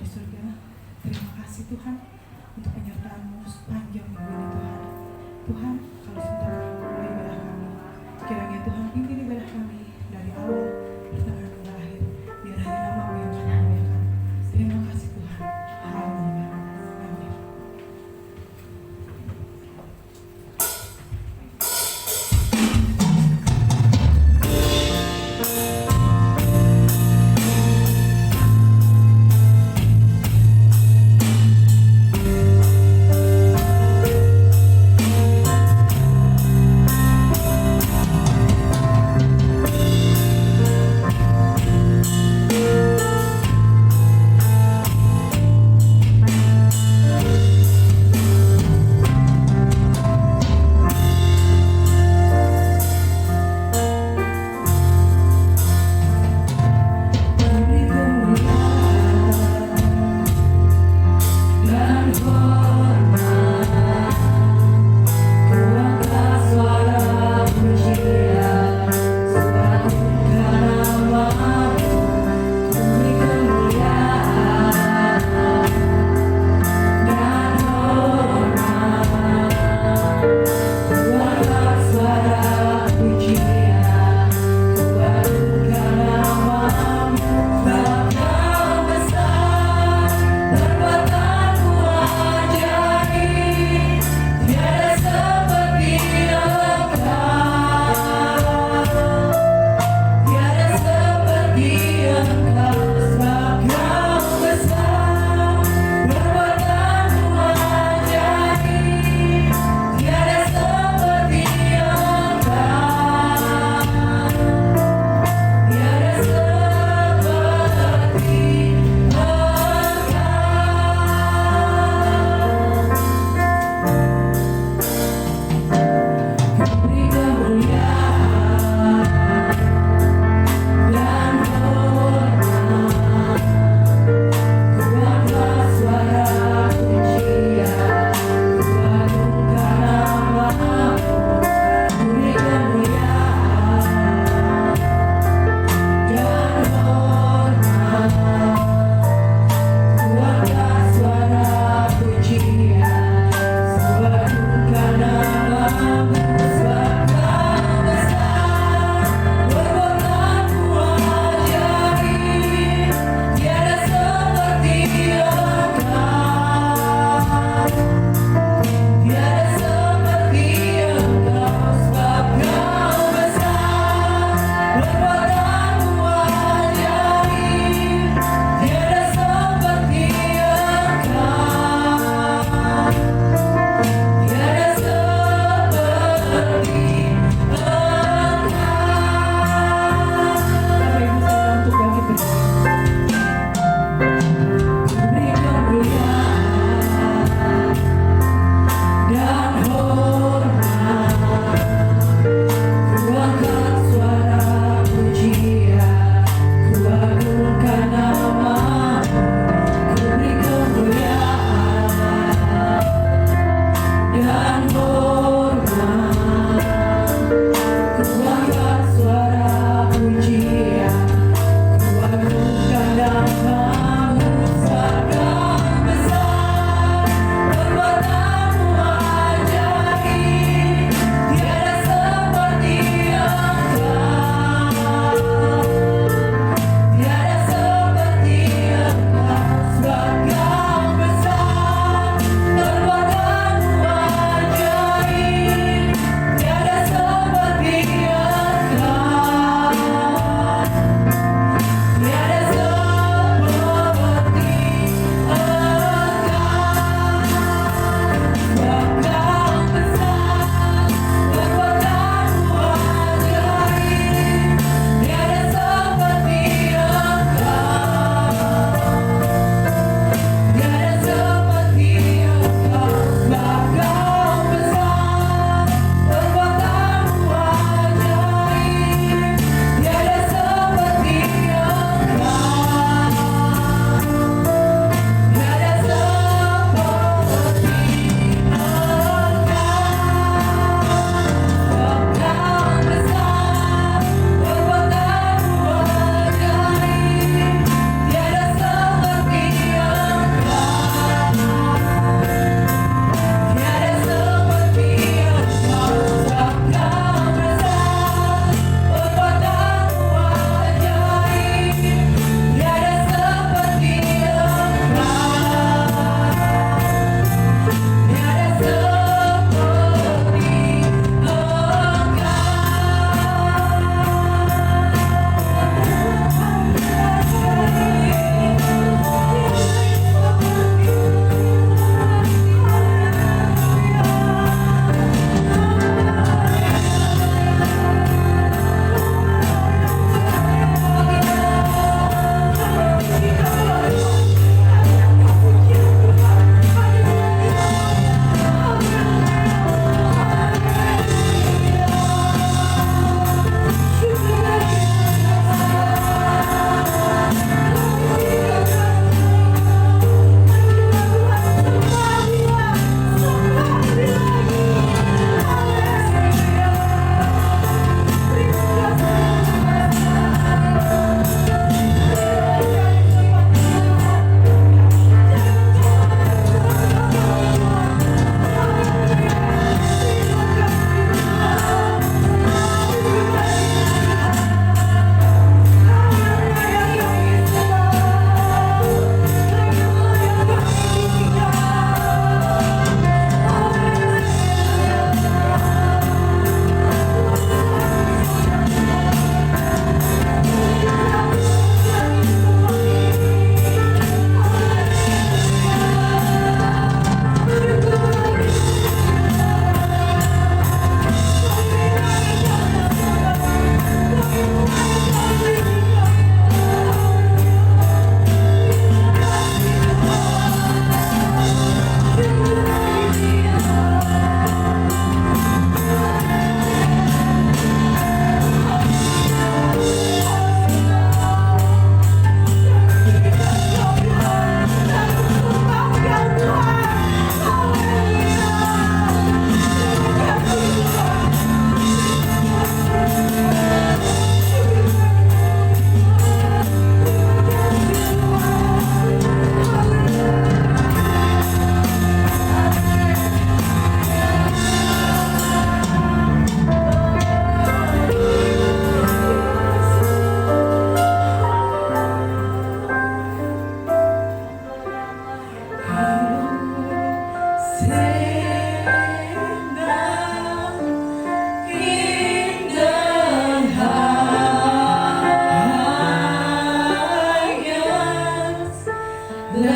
di surga. Terima kasih Tuhan untuk penyertaan-Mu sepanjang minggu ini Tuhan. Tuhan, kalau sebentar mulai ibadah kami, kiranya Tuhan pimpin ibadah kami dari awal, pertengahan hingga akhir. Biar hanya nama-Mu yang kami muliakan. Terima kasih Tuhan. Haleluya. Amin.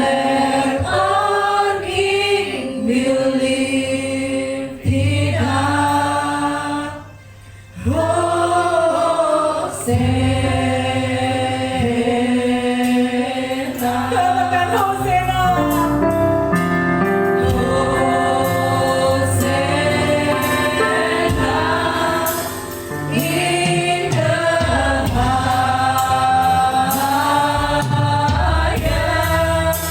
Let our King be lifted up. Hosanna. Katakan Hosanna. Hosanna in the highest.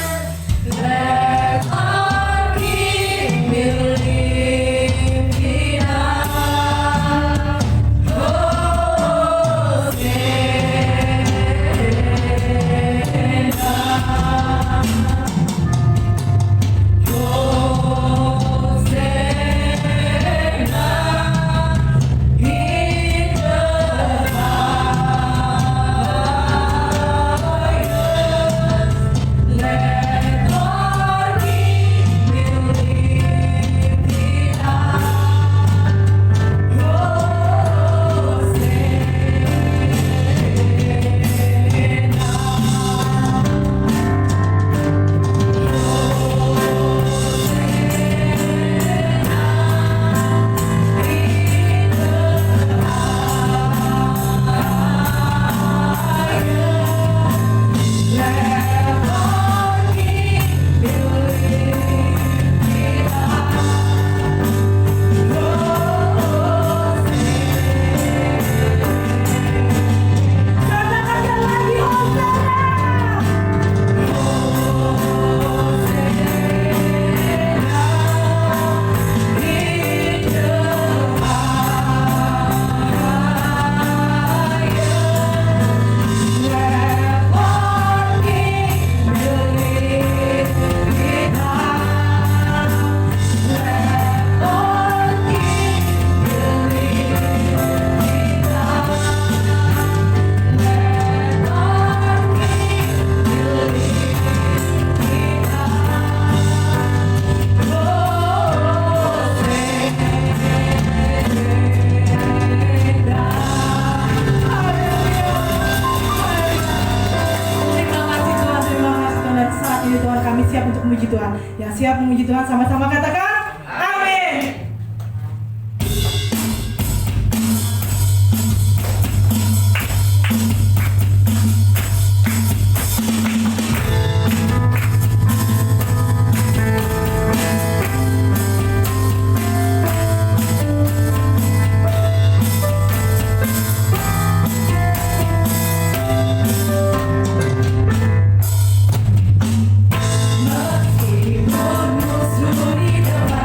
Let our King be lifted up. Tuhan, kami siap untuk memuji Tuhan. Yang siap memuji Tuhan sama-sama katakan amin. Meskipun musuh di depan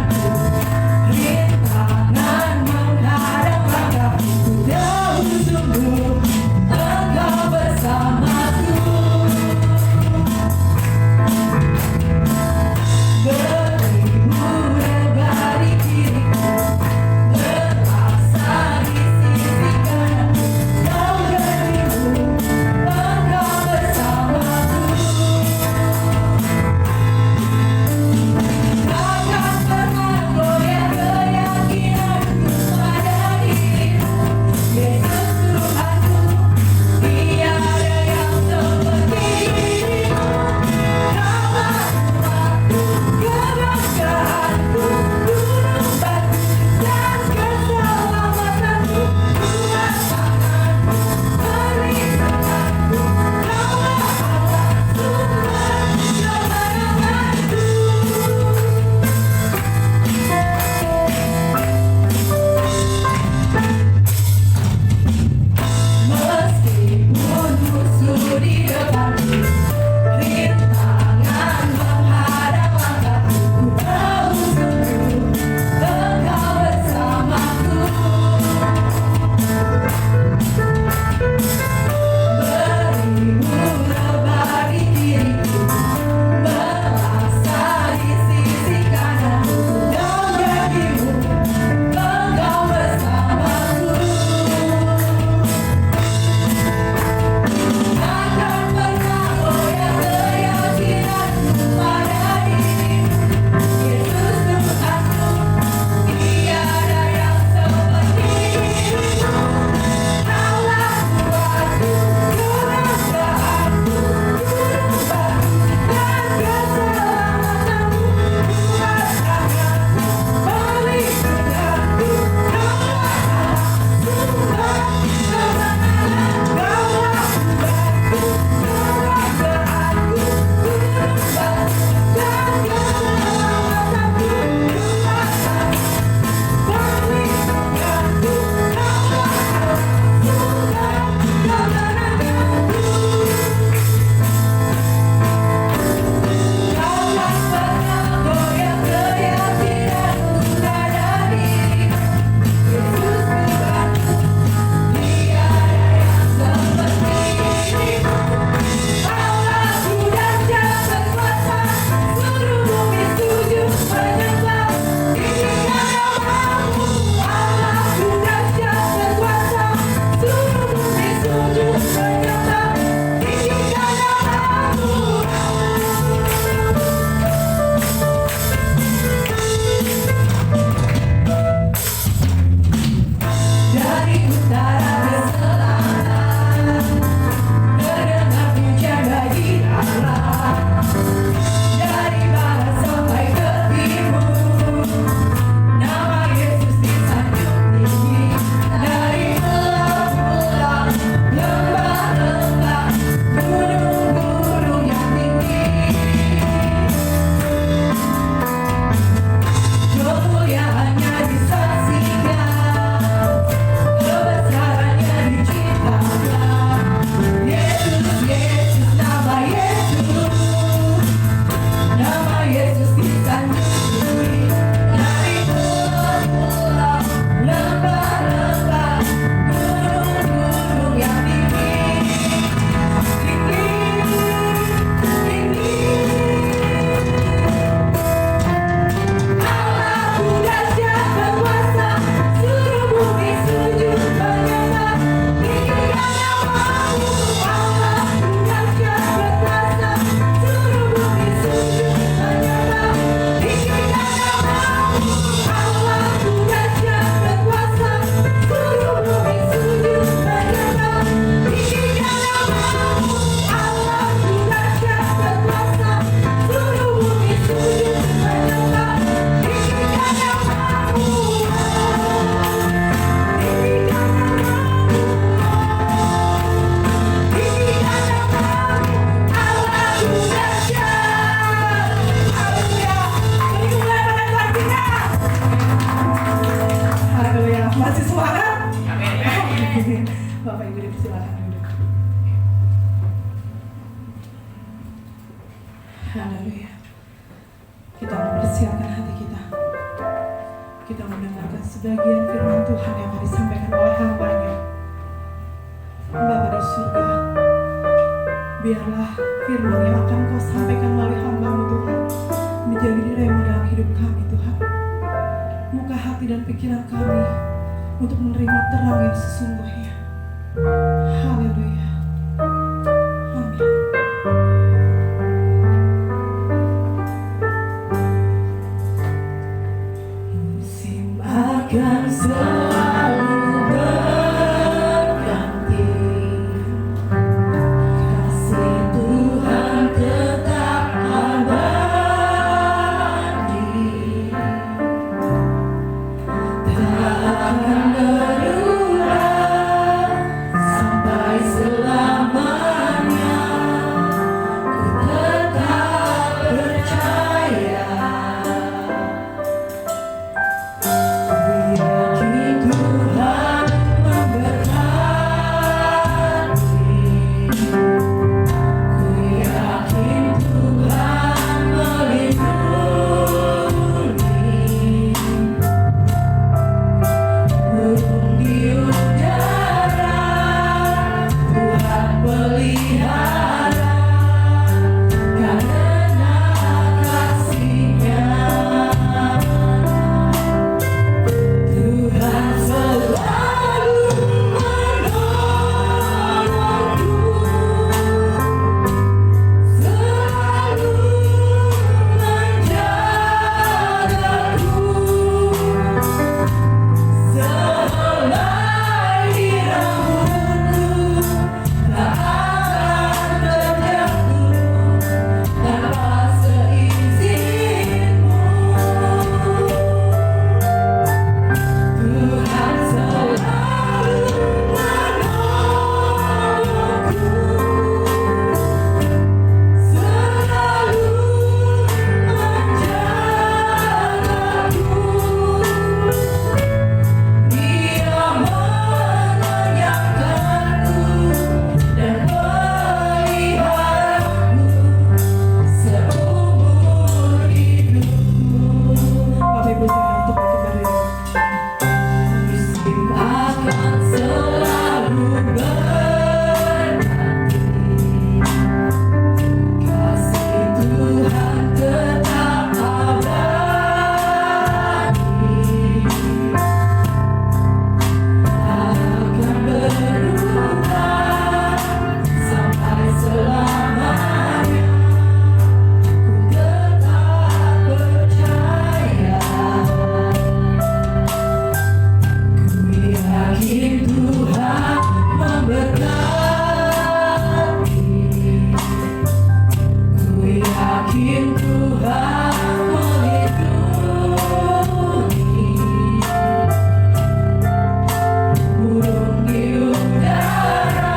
Kita mempersiapkan hati kita. Kita mendengarkan sebagian firman Tuhan yang akan disampaikan oleh hamba-Nya. Bapa di surga, biarlah firman yang akan Kau sampaikan melalui hamba-Mu Tuhan menjadi rema dalam hidup kami Tuhan. Buka hati dan pikiran kami untuk menerima terang yang sesungguhnya. Haleluya. Amin. Musim akan selalu berganti, kasih Tuhan tetap abadi, tak akan berubah sampai selamanya. Ku tetap percaya, ku yakin Tuhan memberkati, ku yakin Tuhan melindungi, burung di udara Tuhan pelihara, karena kasih-Nya Tuhan selalu menolongku, selalu menjagaku, selai rambutku tak akan terjatuh tanpa seizinmu. Tuhan selalu menolongku, selalu menjagaku. Dia mengenyangkanku dan peliharaku seumur hidupku. Bapak Ibu saya untuk kembali. Musim akan selalu berganti, kasih Tuhan tetap abadi, akan berubah sampai selamanya. Ku tetap percaya, ku yakin Tuhan memberkati, ku yakin Tuhan melindungi, burung di udara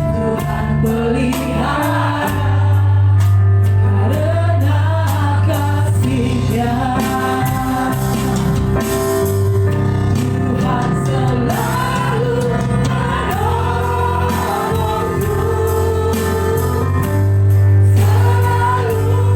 Tuhan pelihara, karena kasih-Nya Tuhan selalu menolongku, selalu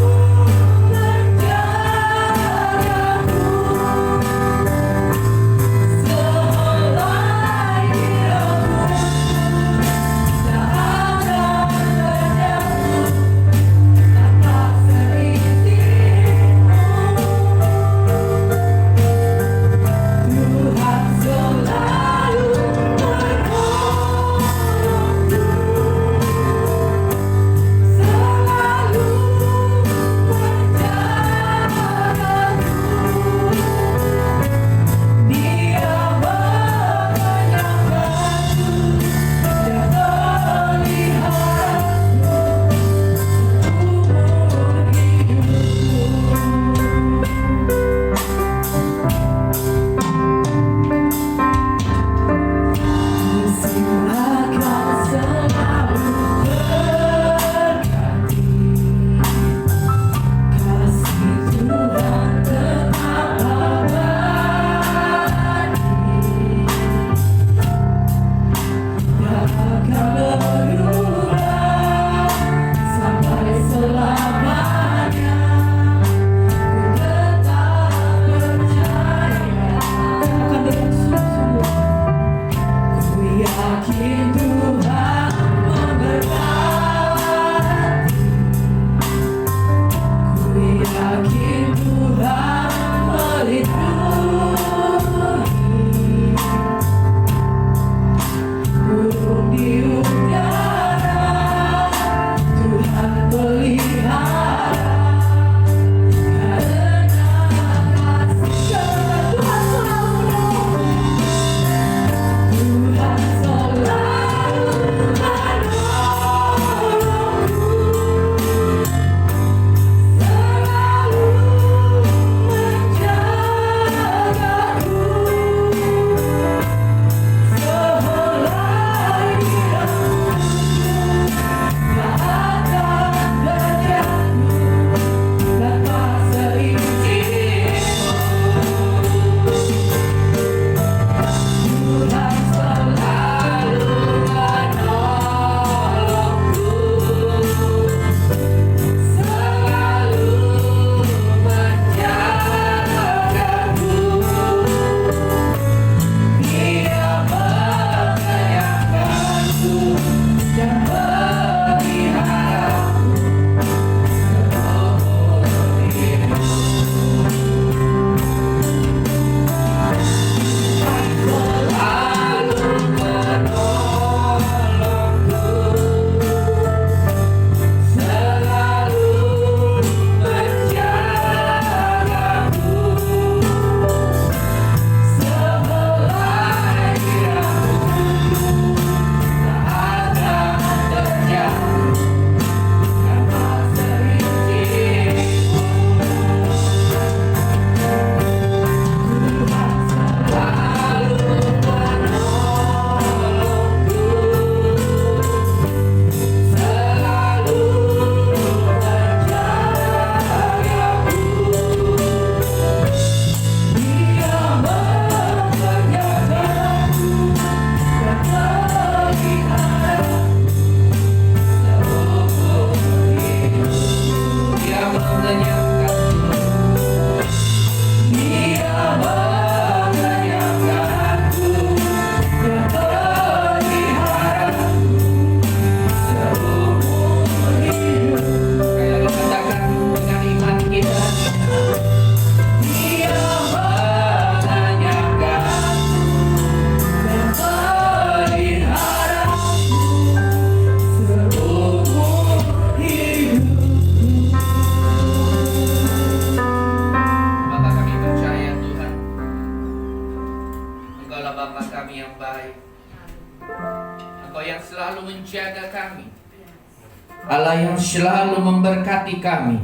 Allah yang selalu memberkati kami,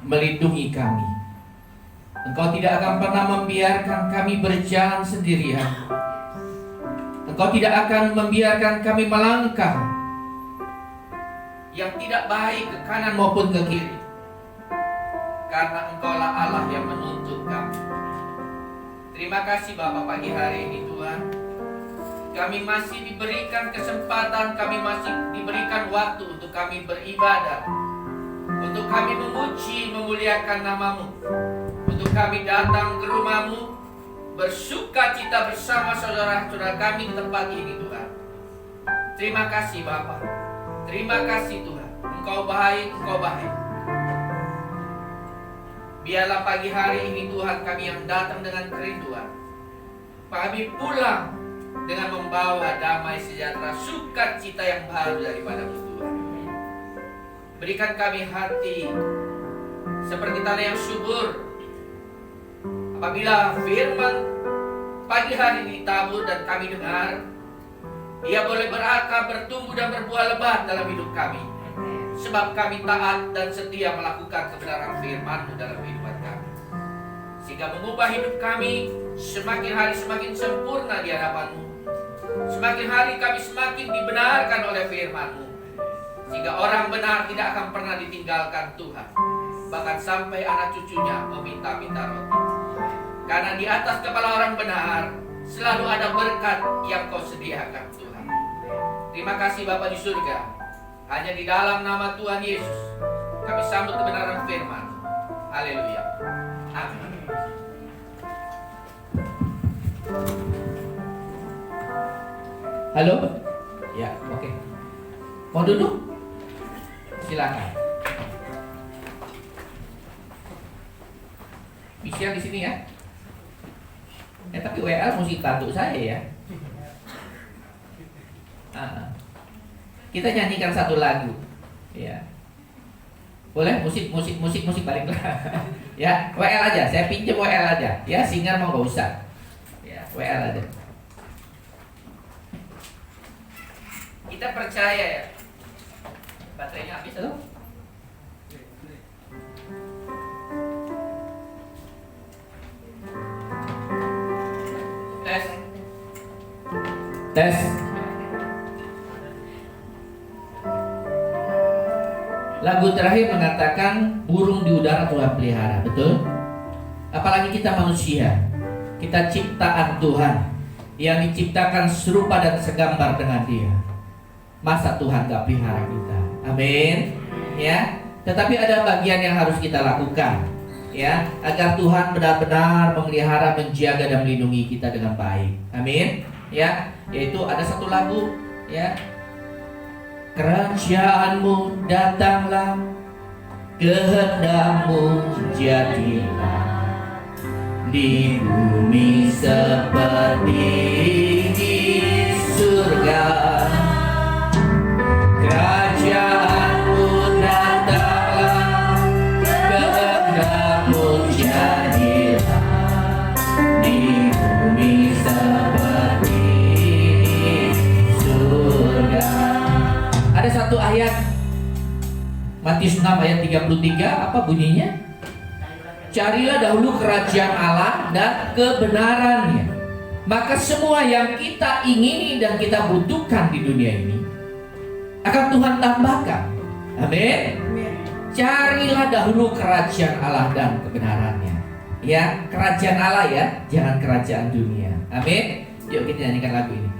melindungi kami. Engkau tidak akan pernah membiarkan kami berjalan sendirian. Engkau tidak akan membiarkan kami melangkah yang tidak baik ke kanan maupun ke kiri, karena Engkaulah Allah yang menuntun kami. Terima kasih Bapa pagi hari ini Tuhan. Kami masih diberikan kesempatan, kami masih diberikan waktu untuk kami beribadah, untuk kami memuji, memuliakan nama-Mu, untuk kami datang ke rumah-Mu, bersuka cita bersama saudara-saudara kami di tempat ini Tuhan. Terima kasih Bapa. Terima kasih Tuhan. Engkau baik, Engkau baik. Biarlah pagi hari ini Tuhan kami yang datang dengan kerinduan, kami pulang dengan membawa damai sejahtera, sukacita yang baru daripada Tuhan. Berikan kami hati seperti tanah yang subur. Apabila firman pagi hari ini ditabur dan kami dengar, ia boleh berakar, bertumbuh dan berbuah lebat dalam hidup kami. Sebab kami taat dan setia melakukan kebenaran firman-Mu dalam kehidupan kami, sehingga mengubah hidup kami semakin hari semakin sempurna di hadapan-Mu. Semakin hari kami semakin dibenarkan oleh firman-Mu, sehingga orang benar tidak akan pernah ditinggalkan Tuhan, bahkan sampai anak cucunya meminta-minta roti. Karena di atas kepala orang benar selalu ada berkat yang Kau sediakan Tuhan. Terima kasih Bapa di surga. Hanya di dalam nama Tuhan Yesus kami sambut kebenaran firman. Haleluya. Amin. Halo? Ya, oke. Mau duduk? Silakan. Bisa di sini ya. Tapi WL mesti bantu saya ya. Kita nyanyikan satu lagu, ya. Boleh musik baliklah. Ya, WL aja. Saya pinjam WL aja. Ya, singer mau nggak usah. Ya, WL aja. Kita percaya ya. Baterainya habis loh. Tes. Lagu terakhir mengatakan burung di udara Tuhan pelihara, betul? Apalagi kita manusia, kita ciptaan Tuhan yang diciptakan serupa dan segambar dengan Dia. Masa Tuhan gak pelihara kita? Amin. Ya. Tetapi ada bagian yang harus kita lakukan, ya, agar Tuhan benar-benar memelihara, menjaga dan melindungi kita dengan baik. Amin. Ya, yaitu ada satu lagu, ya. Kerajaan-Mu datanglah, kehendak-Mu jadilah di bumi seperti di surga. Kerajaan-Mu datanglah, kehendak-Mu jadilah di bumi seperti surga. Ada satu ayat Matius 6 ayat 33, apa bunyinya? Carilah dahulu kerajaan Allah dan kebenarannya, maka semua yang kita ingini dan kita butuhkan di dunia ini akan Tuhan tambahkan. Amin. Carilah dahulu kerajaan Allah dan kebenarannya. Ya, kerajaan Allah ya, jangan kerajaan dunia. Amin. Yuk kita nyanyikan lagu ini.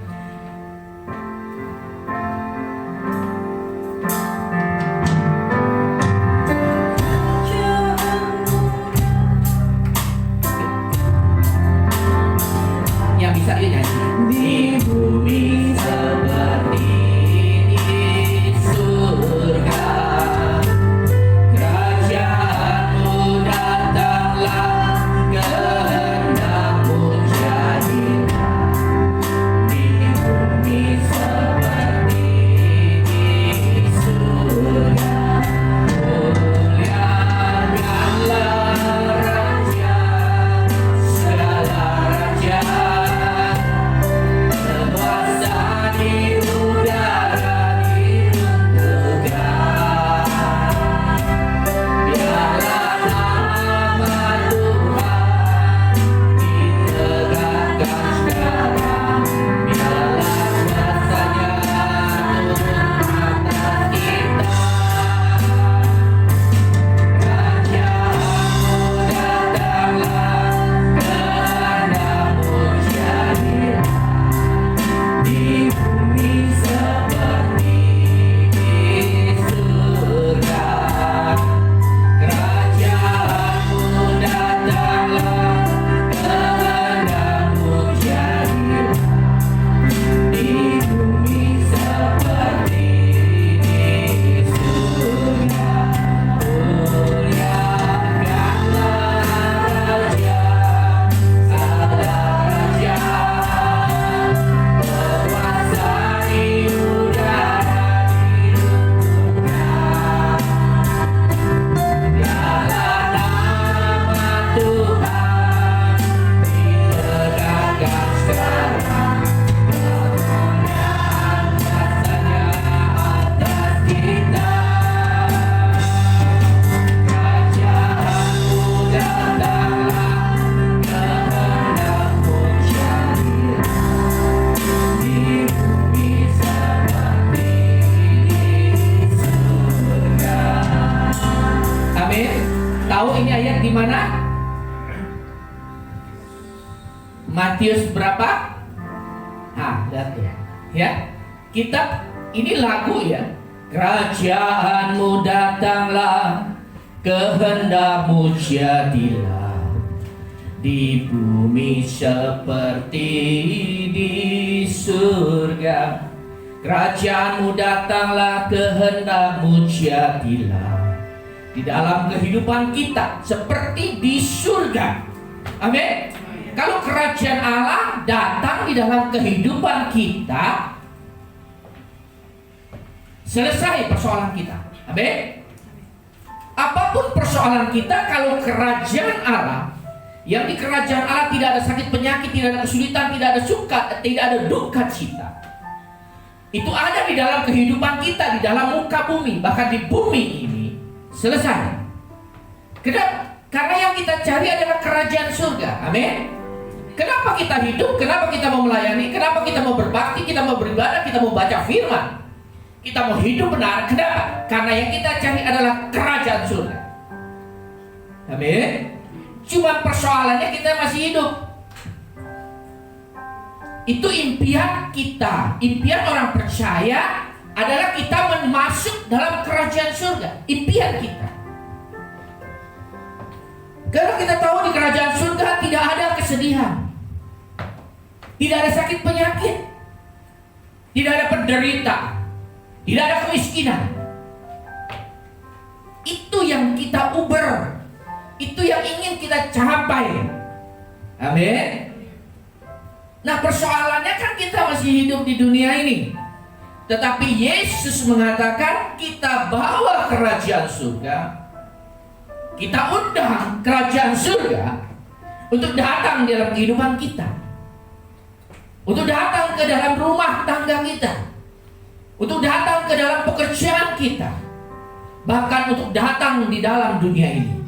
Yang bisa yuk nyanyi. Di bumi seperti di surga, kerajaan-Mu datanglah, kehendak-Mu jadilah di Tahu ini ayat di mana? Matius berapa? Lihat tuh. Ya. Kitab ini lagu ya. Kerajaanmu datanglah, kehendakmu jadilah di bumi seperti di surga. Kerajaanmu datanglah, kehendakmu jadilah di dalam kehidupan kita seperti di surga. Amin. Kalau kerajaan Allah datang di dalam kehidupan kita, selesai persoalan kita. Amin. Apapun persoalan kita, kalau kerajaan Allah, yang di kerajaan Allah tidak ada sakit penyakit, tidak ada kesulitan, tidak ada suka, tidak ada duka cita. Itu ada di dalam kehidupan kita, di dalam muka bumi, bahkan di bumi ini selesai. Kenapa? Karena yang kita cari adalah kerajaan surga. Amin. Kenapa kita hidup? Kenapa kita mau melayani? Kenapa kita mau berbakti? Kita mau beribadah? Kita mau baca firman? Kita mau hidup benar. Kenapa? Karena yang kita cari adalah kerajaan surga. Amin. Cuma persoalannya kita masih hidup. Itu impian kita. Impian orang percaya adalah kita masuk dalam kerajaan surga. Impian kita. Karena kita tahu di kerajaan surga tidak ada kesedihan, tidak ada sakit penyakit, tidak ada penderitaan, tidak ada kemiskinan. Itu yang kita uber, itu yang ingin kita capai. Amin. Nah, persoalannya kan kita masih hidup di dunia ini, tetapi Yesus mengatakan kita bawa kerajaan surga. Kita undang kerajaan surga untuk datang dalam kehidupan kita, untuk datang ke dalam rumah tangga kita, untuk datang ke dalam pekerjaan kita, bahkan untuk datang di dalam dunia ini.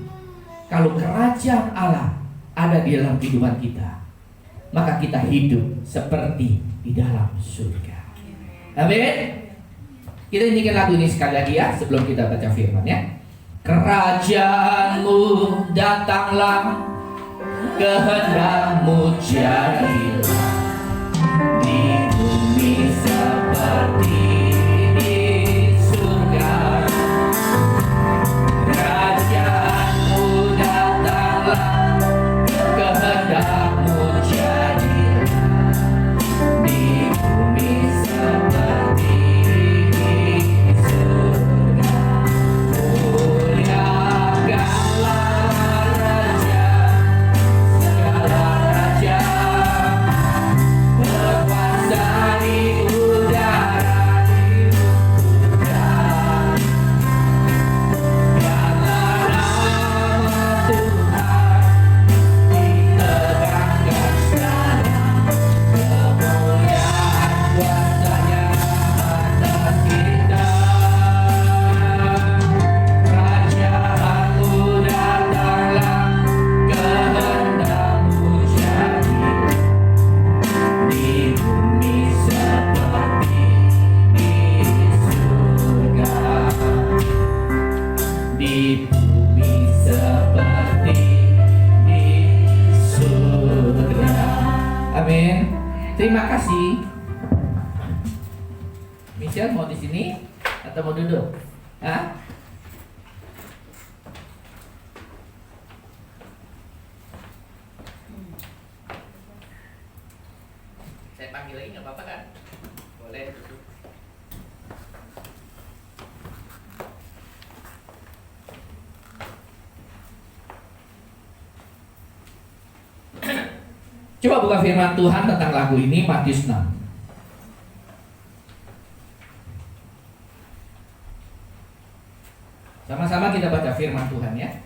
Kalau kerajaan Allah ada di dalam kehidupan kita, maka kita hidup seperti di dalam surga. Amin. Kita nyanyikan lagu ini sekali lagi ya, sebelum kita baca firman ya. Kerajaanmu datanglah, kehendakmu jadilah di bumi seperti di surga. Kerajaanmu datanglah, kehendakmu jadilah di bumi seperti di surga. Terima kasih. Michelle mau di sini atau mau duduk? Hah? Saya panggil lagi nggak apa-apa kan? Boleh duduk. Coba buka firman Tuhan tentang lagu ini, Matius 6. Sama-sama kita baca firman Tuhan ya.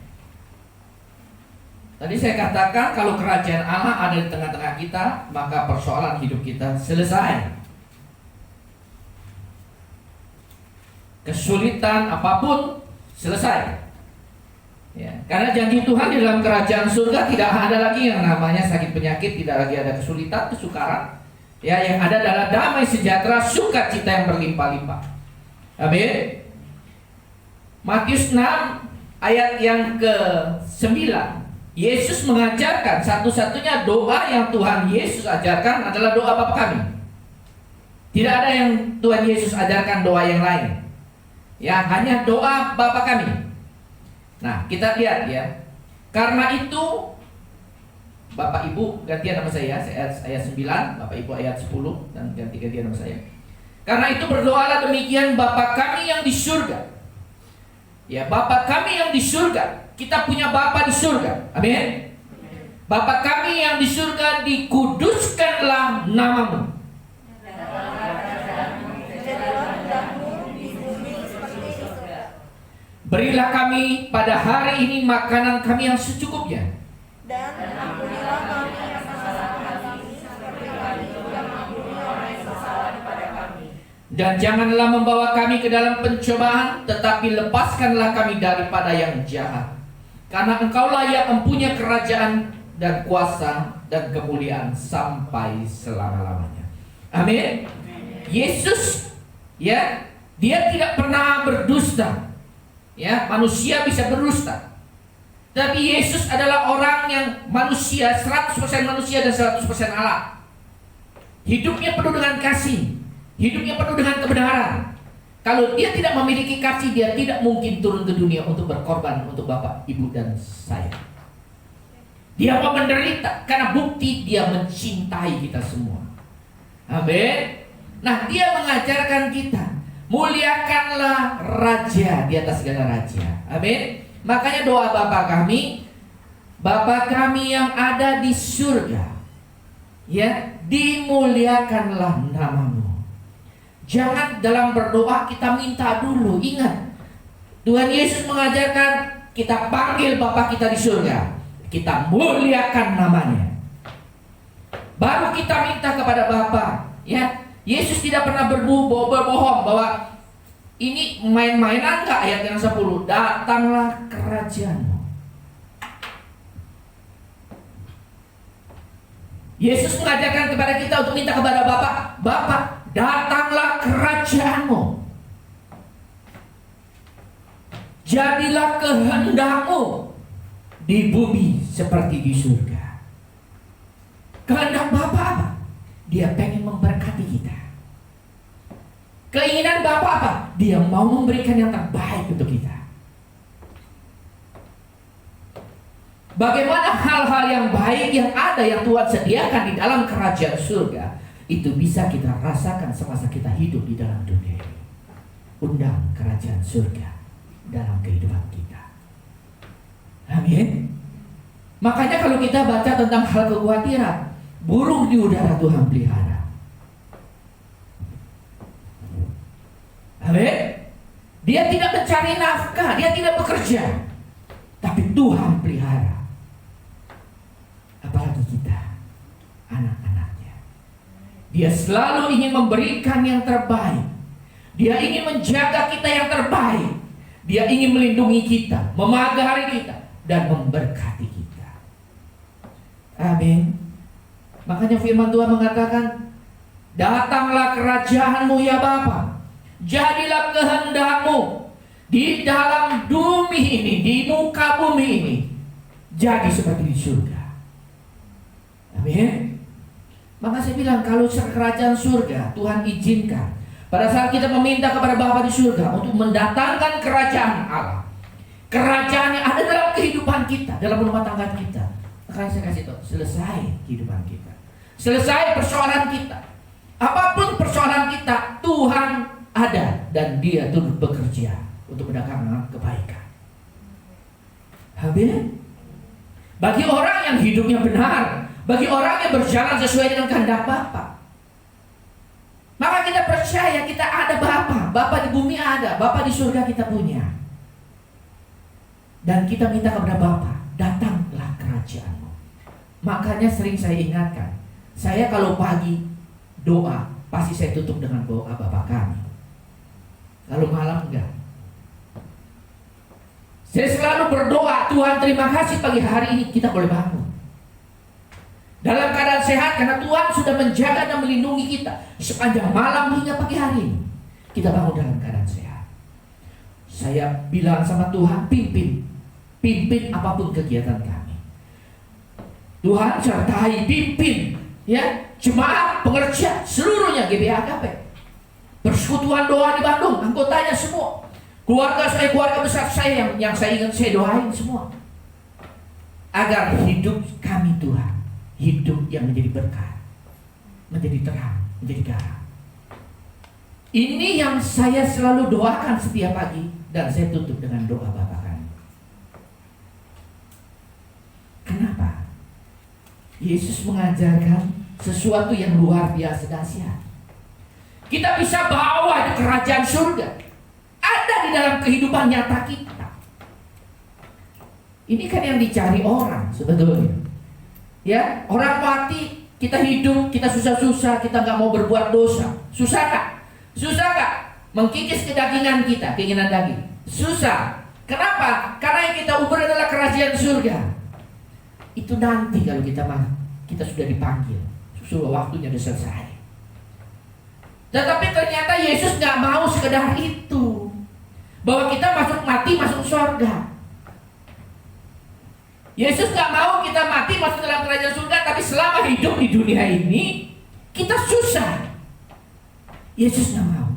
Tadi saya katakan kalau kerajaan Allah ada di tengah-tengah kita, maka persoalan hidup kita selesai. Kesulitan apapun selesai. Ya, karena janji Tuhan di dalam kerajaan surga tidak ada lagi yang namanya sakit penyakit, tidak lagi ada kesulitan, kesukaran. Ya, yang ada adalah damai sejahtera, sukacita yang berlimpah-limpah. Amin. Matius 6 ayat yang ke-9. Yesus mengajarkan, satu-satunya doa yang Tuhan Yesus ajarkan adalah doa Bapa kami. Tidak ada yang Tuhan Yesus ajarkan doa yang lain. Ya, hanya doa Bapa kami. Nah, kita lihat ya. Karena itu Bapak Ibu gantian nama saya ayat 9, Bapak Ibu ayat 10 dan ganti-gantian nama saya. Karena itu berdoalah demikian, Bapa kami yang di surga. Ya, Bapa kami yang di surga. Kita punya Bapa di surga. Amin. Bapa kami yang di surga, dikuduskanlah namamu. Berilah kami pada hari ini makanan kami yang secukupnya. Dan ampunilah kami kesalahan kami, seperti kami juga mengampuni orang yang bersalah kepada kami. Dan janganlah membawa kami ke dalam pencobaan, tetapi lepaskanlah kami daripada yang jahat. Karena Engkaulah yang mempunyai kerajaan dan kuasa dan kemuliaan sampai selama-lamanya. Amin. Yesus, ya, dia tidak pernah berdusta. Ya, manusia bisa berdusta. Tapi Yesus adalah orang yang manusia, 100% manusia dan 100% Allah. Hidupnya penuh dengan kasih. Hidupnya penuh dengan kebenaran. Kalau dia tidak memiliki kasih, dia tidak mungkin turun ke dunia untuk berkorban untuk Bapak, Ibu, dan saya. Dia mau menderita karena bukti dia mencintai kita semua. Amin. Nah, dia mengajarkan kita, muliakanlah Raja di atas segala raja. Amin. Makanya doa Bapa kami, Bapa kami yang ada di surga, ya, dimuliakanlah namamu. Jangan dalam berdoa kita minta dulu. Ingat, Tuhan Yesus mengajarkan kita panggil Bapa kita di surga, kita muliakan namanya, baru kita minta kepada Bapa. Ya, Yesus tidak pernah berbohong bahwa ini main-mainan enggak. Ayat yang 10, datanglah kerajaanmu. Yesus mengajarkan kepada kita untuk minta kepada Bapa, Bapa, datanglah kerajaanmu. Jadilah kehendakmu di bumi seperti di surga. Kehendak Bapa apa? Dia pengen memberkati kita. Keinginan Bapa apa? Dia mau memberikan yang terbaik untuk kita. Bagaimana hal-hal yang baik yang ada yang Tuhan sediakan di dalam kerajaan surga, itu bisa kita rasakan semasa kita hidup di dalam dunia ini. Undang kerajaan surga dalam kehidupan kita. Amin. Makanya kalau kita baca tentang hal kekhawatiran, burung di udara Tuhan pelihara. Amin. Dia tidak mencari nafkah, dia tidak bekerja, tapi Tuhan pelihara. Apalagi kita, anak-anaknya. Dia selalu ingin memberikan yang terbaik. Dia ingin menjaga kita yang terbaik. Dia ingin melindungi kita, memagari kita, dan memberkati kita. Amin. Makanya firman Tuhan mengatakan, datanglah kerajaanmu ya Bapa, jadilah kehendakmu di dalam bumi ini, di muka bumi ini, jadi seperti di surga. Amin. Maka saya bilang, kalau kerajaan surga Tuhan izinkan, pada saat kita meminta kepada Bapa di surga untuk mendatangkan kerajaan Allah, kerajaan yang ada dalam kehidupan kita, dalam rumah tangga kita, akan saya kasih tahu, selesai kehidupan kita, selesai persoalan kita, apapun persoalan kita, Tuhan ada dan Dia turut bekerja untuk mendatangkan kebaikan. Amin. Bagi orang yang hidupnya benar, bagi orang yang berjalan sesuai dengan kehendak Bapa, maka kita percaya kita ada Bapa. Bapa di bumi ada, Bapa di surga kita punya. Dan kita minta kepada Bapa, datanglah kerajaanmu. Makanya sering saya ingatkan, saya kalau pagi doa, pasti saya tutup dengan doa Bapa kami. Kalau malam enggak. Saya selalu berdoa, Tuhan terima kasih pagi hari ini kita boleh bangun dalam keadaan sehat, karena Tuhan sudah menjaga dan melindungi kita sepanjang malam hingga pagi hari ini. Kita bangun dalam keadaan sehat. Saya bilang sama Tuhan, pimpin pimpin apapun kegiatan kami. Tuhan sertai, pimpin ya jemaat, pengerja seluruhnya GBA AKP. Persekutuan doa di Bandung, anggotanya semua. Keluarga saya, keluarga besar saya yang saya ingat, saya doain semua. Agar hidup kami Tuhan, hidup yang menjadi berkat, menjadi terang, menjadi garam. Ini yang saya selalu doakan setiap pagi, dan saya tutup dengan doa Bapa kami. Kenapa? Yesus mengajarkan sesuatu yang luar biasa dahsyat. Kita bisa bawa di kerajaan surga, ada di dalam kehidupan nyata kita. Ini kan yang dicari orang sebetulnya. Ya, orang mati, kita hidup, kita susah-susah, kita nggak mau berbuat dosa. Susah nggak? Susah nggak? Mengkikis kedagingan kita, keinginan daging. Susah. Kenapa? Karena yang kita uber adalah kerajaan surga. Itu nanti kalau kita sudah dipanggil, sudah waktunya sudah selesai. Tetapi ternyata Yesus nggak mau sekedar itu, bahwa kita mati masuk surga. Yesus nggak mau kita mati masuk dalam kerajaan surga, tapi selama hidup di dunia ini kita susah. Yesus nggak mau.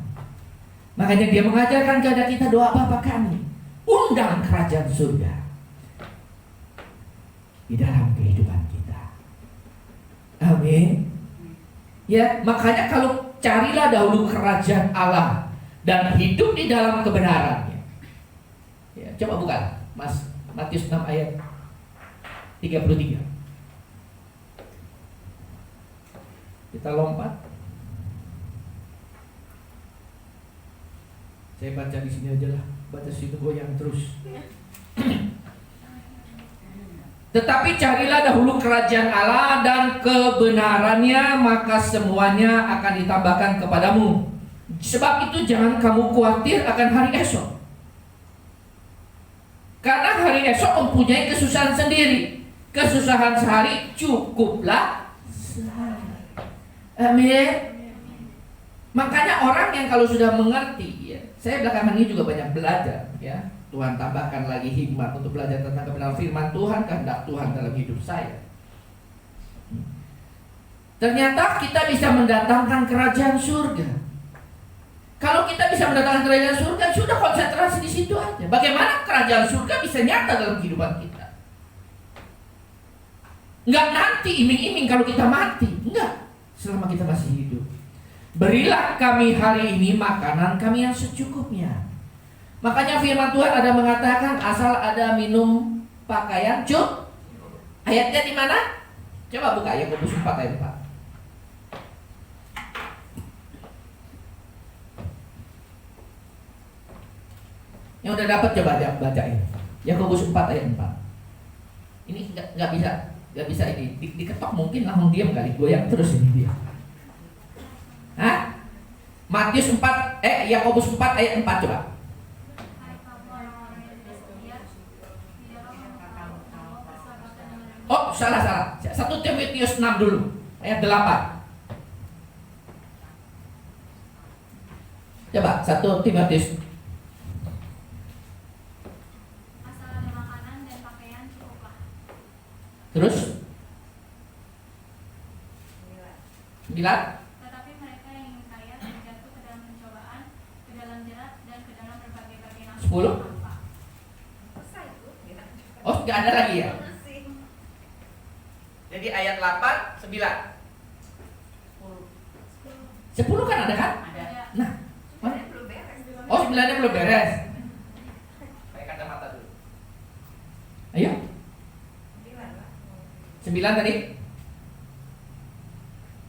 Makanya dia mengajarkan kepada kita doa Bapa kami, undang kerajaan surga di dalam kehidupan kita. Amin. Ya, makanya kalau carilah dahulu kerajaan Allah dan hidup di dalam kebenarannya. Ya, coba buka Matius 6 ayat 33. Kita lompat. Saya baca di sini aja lah, baca situ goyang terus. Tetapi carilah dahulu kerajaan Allah dan kebenarannya, maka semuanya akan ditambahkan kepadamu. Sebab itu jangan kamu khawatir akan hari esok, karena hari esok mempunyai kesusahan sendiri. Kesusahan sehari cukuplah sehari. Amin. Makanya orang yang kalau sudah mengerti, ya, saya belakangan ini juga banyak belajar, ya. Tuhan tambahkan lagi hikmat untuk belajar tentang kebenaran firman Tuhan, kehendak Tuhan dalam hidup saya. Ternyata kita bisa mendatangkan kerajaan surga. Kalau kita bisa mendatangkan kerajaan surga, sudah konsentrasi di situ aja. Bagaimana kerajaan surga bisa nyata dalam kehidupan kita? Enggak nanti iming-iming kalau kita mati, enggak. Selama kita masih hidup. Berilah kami hari ini makanan kami yang secukupnya. Makanya firman Tuhan ada mengatakan asal ada minum pakaian cukup. Ayatnya di mana? Coba buka Yakobus 4 ayat 4. Yang udah dapat coba bacain. Yakobus 4 ayat 4. Ini nggak bisa ini diketok, mungkin langsung diam kali, goyang terus ini dia. Hah? Matius 4 Yakobus 4 ayat 4 coba. Oh, salah. 1 Timotius 6 dulu, ayat 8. Coba 1 Timotius. Asal ada makanan dan pakaian cukuplah. Terus 9. Tetapi mereka yang ingin kaya terjatuh ke dalam pencobaan, ke dalam jerat, dan ke dalam berbagai-bagai nafsu. 10. Oh, nggak ada lagi ya? Jadi ayat 8, 9. 10 kan ada kan? Ada. Nah, mana? Oh, 9-nya belum beres. Pakai kacamata dulu. Ayo. 9 tadi.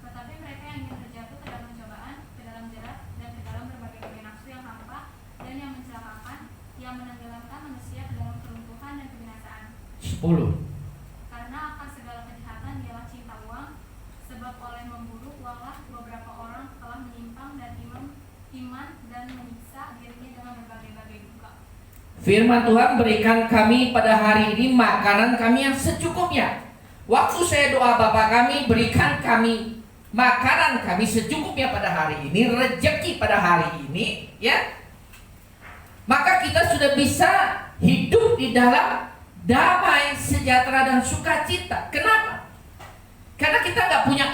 Tetapi mereka yang ingin terjatuh ke dalam pencobaan, ke dalam jerat, dan ke dalam berbagai-bagai nafsu yang hampa dan yang mencelakakan, yang menenggelamkan manusia ke dalam keruntuhan dan kebinasaan. 10. Karena akan segala kejahatan ialah cinta uang, sebab oleh memburu uanglah beberapa orang telah menyimpang dan iman dan menyiksa dirinya dengan berbagai-bagai duka. Firman Tuhan, berikan kami pada hari ini makanan kami yang secukupnya. Waktu saya doa Bapa kami, berikan kami makanan kami secukupnya pada hari ini, rezeki pada hari ini, ya. Maka kita sudah bisa hidup di dalam damai, sejahtera, dan sukacita. Kenapa? Karena kita nggak punya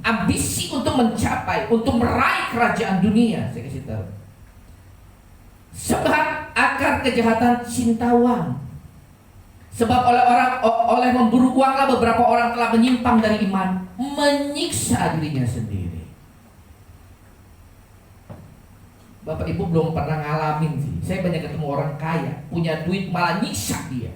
ambisi untuk mencapai, untuk meraih kerajaan dunia. Saya kasih tahu. Sebab akar kejahatan cinta uang. Sebab oleh memburu uanglah beberapa orang telah menyimpang dari iman, menyiksa dirinya sendiri. Bapak Ibu belum pernah ngalamin sih. Saya banyak ketemu orang kaya, punya duit malah nyiksa dia.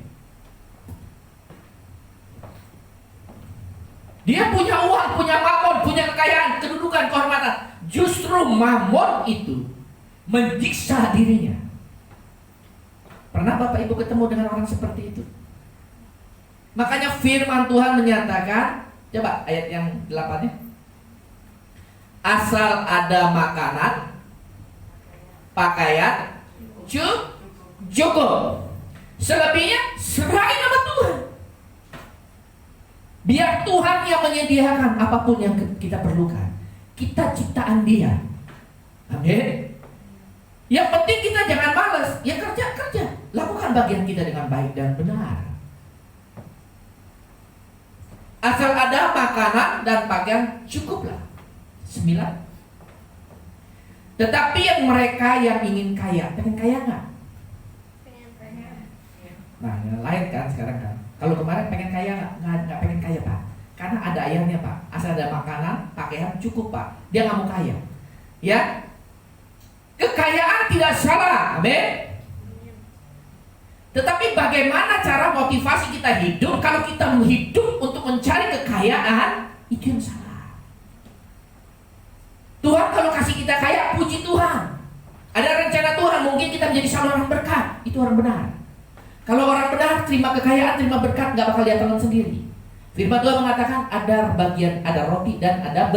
Dia punya uang, punya mamon, punya kekayaan, kedudukan, kehormatan. Justru mamon itu menyiksa dirinya. Pernah Bapak Ibu ketemu dengan orang seperti itu? Makanya firman Tuhan menyatakan, coba ayat yang 8-nya. Asal ada makanan, pakaian, cukup. Selebihnya serahin sama Tuhan. Biar Tuhan yang menyediakan apapun yang kita perlukan. Kita ciptaan Dia. Amin. Yang penting kita jangan malas. Ya kerja. Lakukan bagian kita dengan baik dan benar. Asal ada makanan dan pakaian, cukuplah. 9. Tetapi yang mereka yang ingin kaya, pengen kaya nggak? Nah, yang lain kan sekarang kan. Kalau kemarin pengen kaya nggak pengen kaya Pak. Karena ada ayatnya Pak. Asal ada makanan, pakaian, cukup Pak. Dia nggak mau kaya. Ya, kekayaan tidak salah, amin. Tetapi bagaimana cara motivasi kita hidup? Kalau kita hidup untuk mencari kekayaan, itu yang salah. Tuhan kalau kasih kita kaya, puji Tuhan. Ada rencana Tuhan, mungkin kita menjadi saluran berkat. Itu orang benar. Kalau orang benar, terima kekayaan, terima berkat, gak bakal dia tangan sendiri. Firman Tuhan mengatakan ada bagian, ada roti dan ada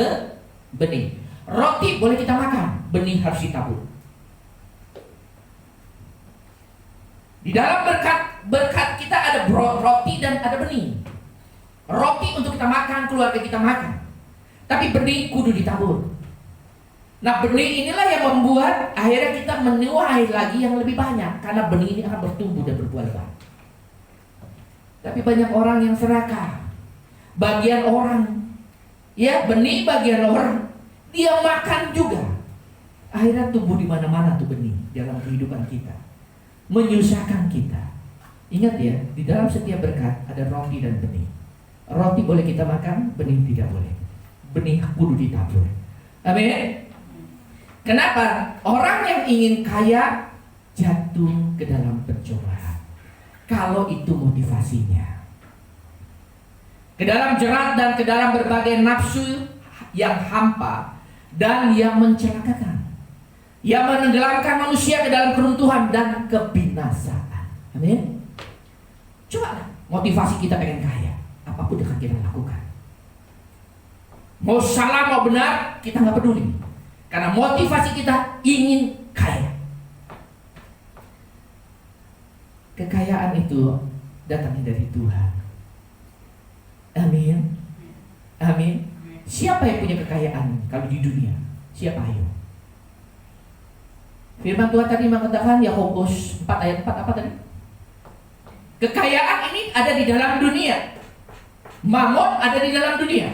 benih. Roti boleh kita makan, benih harus ditabur. Di dalam berkat kita ada roti dan ada benih. Roti untuk kita makan, keluarga kita makan. Tapi benih kudu ditabur. Nah, benih inilah yang membuat akhirnya kita menuai lagi yang lebih banyak. Karena benih ini akan bertumbuh dan berbuah lebat. Tapi banyak orang yang serakah. Bagian orang, ya benih bagian orang, dia makan juga. Akhirnya tumbuh di mana-mana tuh benih dalam kehidupan kita. Menyusahkan kita. Ingat ya, di dalam setiap berkat ada roti dan benih. Roti boleh kita makan, benih tidak boleh. Benih kudu ditabur. Amin. Kenapa? Orang yang ingin kaya jatuh ke dalam pencobaan. Kalau itu motivasinya. Ke dalam jerat dan ke dalam berbagai nafsu yang hampa dan yang mencelakakan. Yang menenggelamkan manusia ke dalam keruntuhan dan kebinasaan. Amin. Coba motivasi kita pengen kaya. Apapun yang kita lakukan. Mau salah mau benar, kita nggak peduli. Karena motivasi kita ingin kaya. Kekayaan itu datangnya dari Tuhan. Amin. Amin. Siapa yang punya kekayaan kalau di dunia? Siapa ayo? Firman Tuhan tadi mengatakan Yakobus 4 ayat 4 apa tadi? Kekayaan ini ada di dalam dunia. Mamon ada di dalam dunia.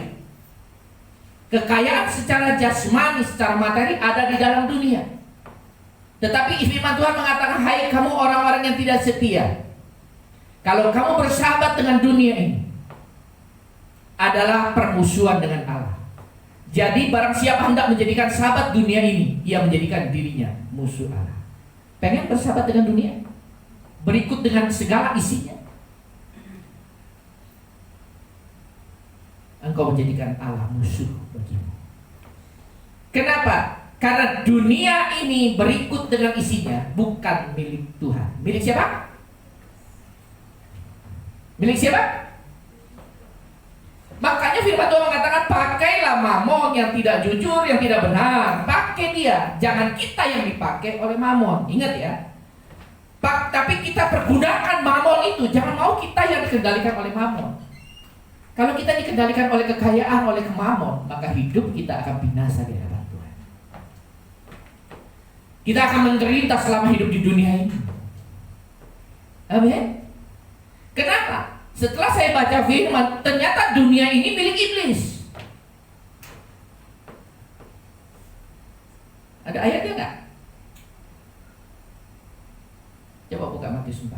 Kekayaan secara jasmani, secara materi ada di dalam dunia. Tetapi firman Tuhan mengatakan, hai kamu orang-orang yang tidak setia. Kalau kamu bersahabat dengan dunia ini, adalah permusuhan dengan Allah. Jadi barang siapa hendak menjadikan sahabat dunia ini, ia menjadikan dirinya musuh Allah. Pengen bersahabat dengan dunia? Berikut dengan segala isinya. Engkau menjadikan Allah musuh bagimu. Kenapa? Karena dunia ini berikut dengan isinya bukan milik Tuhan. Milik siapa? Milik siapa? Makanya firman Tuhan mengatakan pakailah mamon yang tidak jujur, yang tidak benar. Pakai dia. Jangan kita yang dipakai oleh mamon. Ingat ya. Tapi kita pergunakan mamon itu. Jangan mau kita yang dikendalikan oleh mamon. Kalau kita dikendalikan oleh kekayaan, oleh mamon, maka hidup kita akan binasa di hadapan Tuhan. Kita akan menderita selama hidup di dunia ini. Amin. Kenapa? Setelah saya baca firman, ternyata dunia ini milik iblis. Ada ayatnya nggak? Coba buka Matius 4.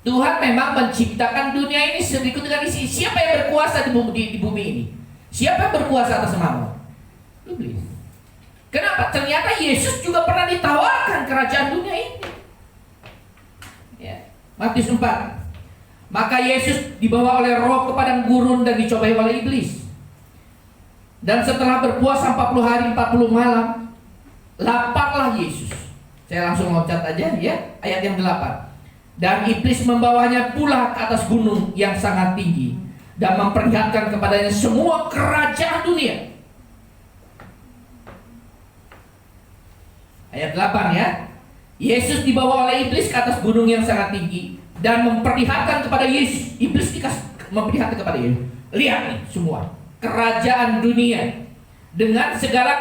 Tuhan memang menciptakan dunia ini sedikit dengan isi. Siapa yang berkuasa di bumi ini? Siapa yang berkuasa atas mammon? Iblis. Kenapa? Ternyata Yesus juga pernah ditawarkan kerajaan dunia ini. Ya. Matius 4. Maka Yesus dibawa oleh Roh ke padang gurun dan dicobai oleh iblis. Dan setelah berpuasa 40 hari 40 malam, laparlah Yesus. Saya langsung loncat aja ya, ayat yang 8. Dan iblis membawanya pula ke atas gunung yang sangat tinggi dan memperlihatkan kepadanya semua kerajaan dunia. Ayat 8 ya. Yesus dibawa oleh iblis ke atas gunung yang sangat tinggi dan memperlihatkan kepada Yesus. Iblis memperlihatkan kepada Yesus. Lihat nih semua kerajaan dunia dengan segala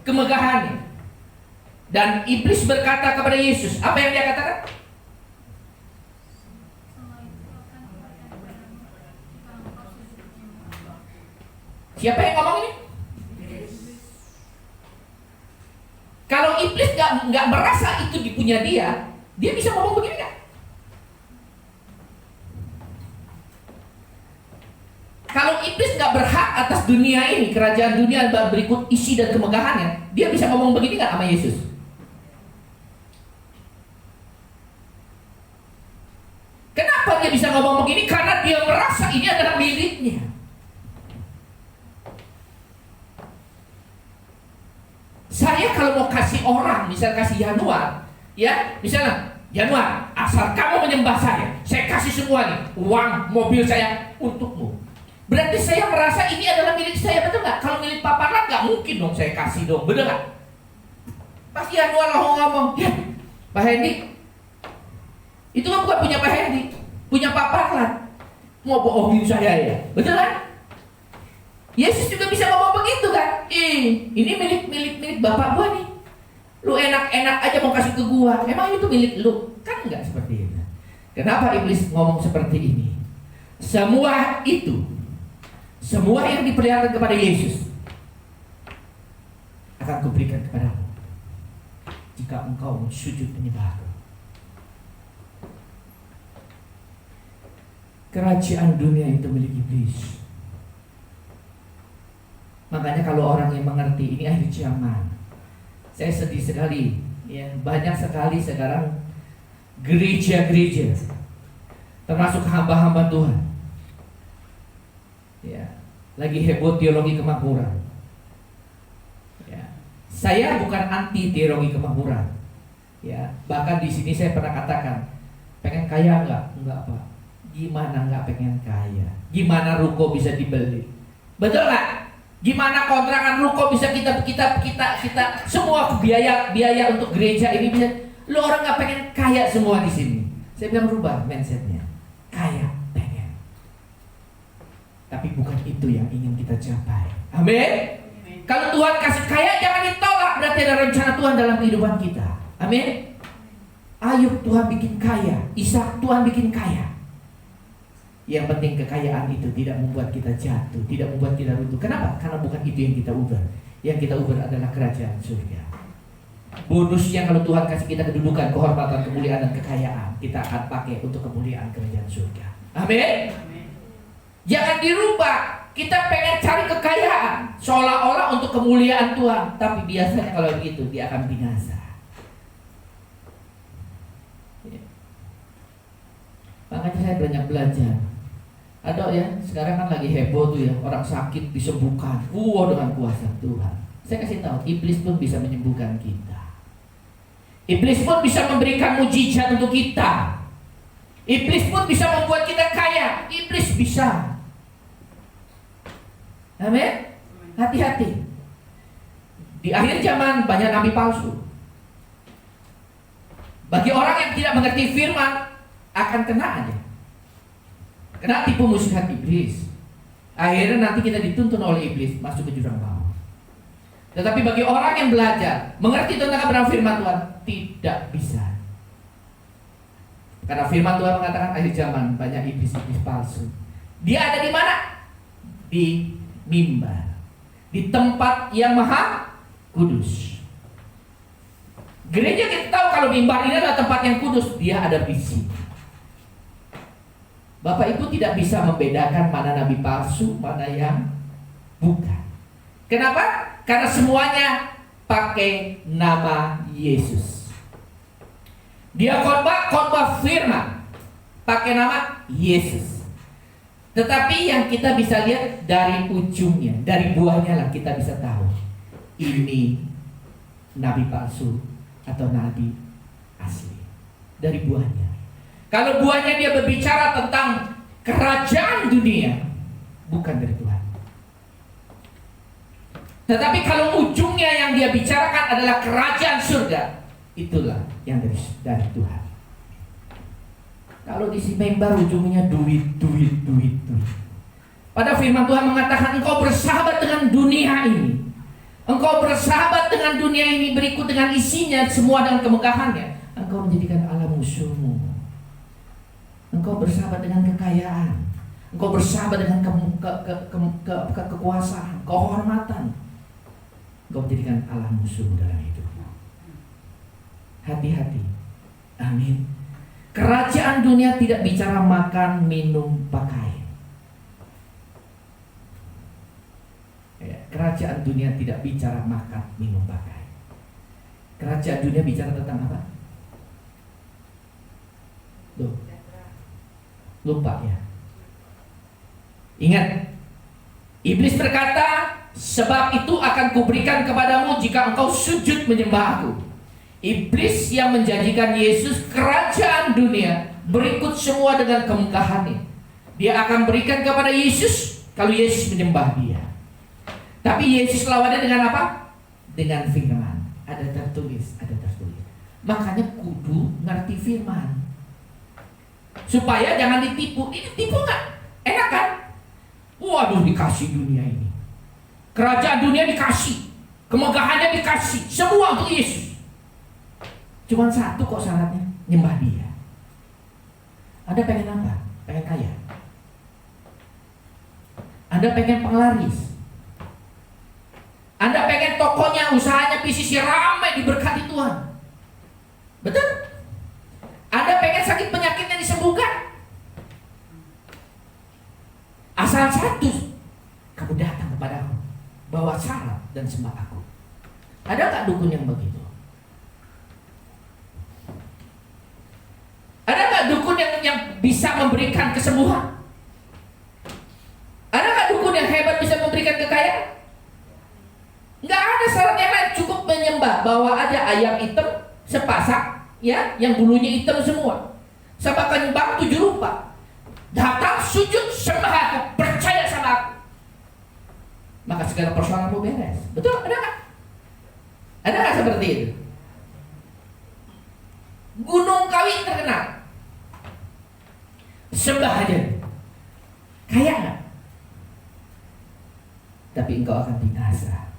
kemegahannya. Dan iblis berkata kepada Yesus, apa yang dia katakan? Siapa yang ngomong ini? Kalau iblis nggak merasa itu dipunya dia bisa ngomong begini nggak? Kalau iblis nggak berhak atas dunia ini, kerajaan dunia berikut isi dan kemegahannya, dia bisa ngomong begini nggak sama Yesus? Kenapa dia bisa ngomong begini? Karena dia merasa ini adalah miliknya. Saya kalau mau kasih orang, misal kasih Januar, ya, misalnya Januar, asal kamu menyembah saya kasih semua nih, uang, mobil saya untukmu. Berarti saya merasa ini adalah milik saya, betul nggak? Kalau milik Pak Parlan nggak mungkin dong saya kasih dong, betul nggak? Pasti Januar lah ngomong, ya, Pak Hendy, itu kan bukan punya Pak Hendy, punya Pak Parlan, mau bohongin saya ya, betul kan? Yesus juga bisa ngomong begitu kan? Ini milik bapak gua nih. Lu enak-enak aja mau kasih ke gua. Emang itu milik lu? Kan enggak seperti itu. Kenapa iblis ngomong seperti ini? Semua yang diperlihatkan kepada Yesus akan kuberikan kepadamu jika engkau sujud menyembah. Kerajaan dunia itu milik iblis. Makanya kalau orang yang mengerti ini akhir zaman, saya sedih sekali ya, banyak sekali sekarang gereja-gereja termasuk hamba-hamba Tuhan ya, lagi heboh teologi kemakmuran ya. Saya bukan anti teologi kemakmuran ya, bahkan di sini saya pernah katakan, pengen kaya enggak Pak? Gimana enggak pengen kaya? Gimana ruko bisa dibeli? Betul nggak? Gimana kontrakan ruko bisa kita semua biaya untuk gereja ini bisa. Lu orang nggak pengen kaya semua di sini. Saya bilang rubah mindsetnya. Kaya pengen, tapi bukan itu yang ingin kita capai. Amin. Kalau Tuhan kasih kaya jangan ditolak, berarti ada rencana Tuhan dalam kehidupan kita. Amin. Ayub Tuhan bikin kaya, Ishak Tuhan bikin kaya. Yang penting kekayaan itu tidak membuat kita jatuh, tidak membuat kita runtuh. Kenapa? Karena bukan itu yang kita ubah. Yang kita ubah adalah kerajaan surga. Bonusnya kalau Tuhan kasih kita kedudukan, kehormatan, kemuliaan, dan kekayaan, kita akan pakai untuk kemuliaan kerajaan surga. Amin. Jangan dirubah. Kita pengen cari kekayaan seolah-olah untuk kemuliaan Tuhan, tapi biasanya kalau begitu dia akan binasa. Makanya saya banyak belajar. Ada ya, sekarang kan lagi heboh tuh ya, orang sakit disembuhkan, dengan kuasa Tuhan. Saya kasih tahu, iblis pun bisa menyembuhkan kita. Iblis pun bisa memberikan mujizat untuk kita. Iblis pun bisa membuat kita kaya. Iblis bisa. Amin. Hati-hati. Di akhir zaman banyak nabi palsu. Bagi orang yang tidak mengerti firman, akan kena aja. Kena tipu muslihat iblis. Akhirnya nanti kita dituntun oleh iblis masuk ke jurang bawah. Tetapi bagi orang yang belajar, mengerti tentang kebenaran firman Tuhan, tidak bisa. Karena firman Tuhan mengatakan akhir zaman banyak iblis-iblis palsu. Dia ada di mana? Di mimbar, di tempat yang maha kudus. Gereja kita tahu kalau mimbar ini adalah tempat yang kudus, dia ada di sini. Bapak Ibu tidak bisa membedakan mana nabi palsu, mana yang bukan. Kenapa? Karena semuanya pakai nama Yesus. Dia khotbah firman pakai nama Yesus. Tetapi yang kita bisa lihat dari ujungnya, dari buahnya lah kita bisa tahu ini nabi palsu atau nabi asli. Dari buahnya. Kalau buahnya dia berbicara tentang kerajaan dunia, bukan dari Tuhan. Tetapi kalau ujungnya yang dia bicarakan adalah kerajaan surga, itulah yang dari Tuhan. Kalau di si mimbar ujungnya duit. Pada firman Tuhan mengatakan engkau bersahabat dengan dunia ini. Engkau bersahabat dengan dunia ini berikut dengan isinya semua dengan kemegahannya. Engkau menjadikan Allah musuhmu. Engkau bersahabat dengan kekayaan. Engkau bersahabat dengan kekuasaan, kehormatan. Engkau menjadikan Allah musuh dalam hidupmu. Hati-hati. Amin. Kerajaan dunia tidak bicara makan, minum, pakaian. Ya, kerajaan dunia tidak bicara makan, minum, pakaian. Kerajaan dunia bicara tentang apa? Loh, lupa ya. Ingat, iblis berkata, sebab itu akan kuberikan kepadamu jika engkau sujud menyembah aku. Iblis yang menjanjikan Yesus kerajaan dunia berikut semua dengan kemegahannya. Dia akan berikan kepada Yesus kalau Yesus menyembah dia. Tapi Yesus lawannya dengan apa? Dengan firman. Ada tertulis. Makanya kudu ngerti firman. Supaya jangan ditipu. Ini tipu nggak? Enak kan? Waduh, dikasih dunia ini. Kerajaan dunia dikasih. Kemegahannya dikasih. Semua untuk Yesus. Cuman satu kok syaratnya, nyembah dia. Anda pengen apa? Pengen kaya? Anda pengen penglaris? Anda pengen tokonya, usahanya, bisnisnya ramai diberkati Tuhan? Betul? Anda pengen sakit penyakitnya disembuhkan? Asal satu, kamu datang kepadaku, bawa syarat dan sembah aku. Ada gak dukun yang begitu? Ada gak dukun yang bisa memberikan kesembuhan? Ada gak dukun yang hebat bisa memberikan kekayaan? Nggak ada syarat yang lain, cukup menyembah. Bawa aja ayam hitam sepasang, ya, yang bulunya hitam semua, sama kembang 7 rupa. Datang sujud sembah aku, percaya sama aku, maka segala persoalanmu beres. Betul? Ada nggak? Ada nggak seperti itu? Gunung Kawi terkenal, sembah aja, kaya nggak? Tapi engkau akan binasa.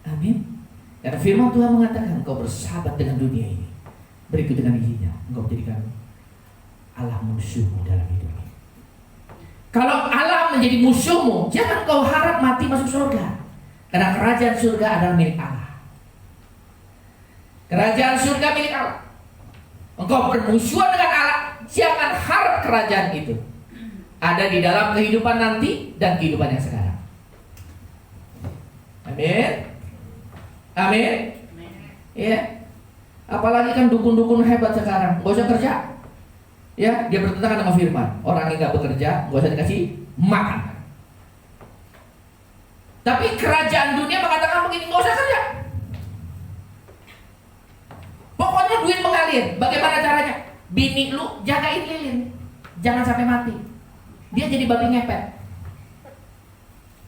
Amin. Karena firman Tuhan mengatakan engkau bersahabat dengan dunia ini, berikut dengan isinya, engkau menjadikan Allah musuhmu dalam hidupmu. Kalau Allah menjadi musuhmu, jangan kau harap mati masuk surga. Karena kerajaan surga adalah milik Allah. Kerajaan surga milik Allah. Engkau bermusuhan dengan Allah, jangan harap kerajaan itu ada di dalam kehidupan nanti dan kehidupan yang sekarang. Amin. Amin. Ya. Apalagi kan dukun-dukun hebat sekarang, gak usah kerja. Ya, dia bertentangan dengan firman. Orang yang gak bekerja, gak usah dikasih makan. Tapi kerajaan dunia mengatakan begini, gak usah kerja. Pokoknya duit mengalir. Bagaimana caranya? Bini lu jagain lilin, jangan sampai mati. Dia jadi babi ngepet.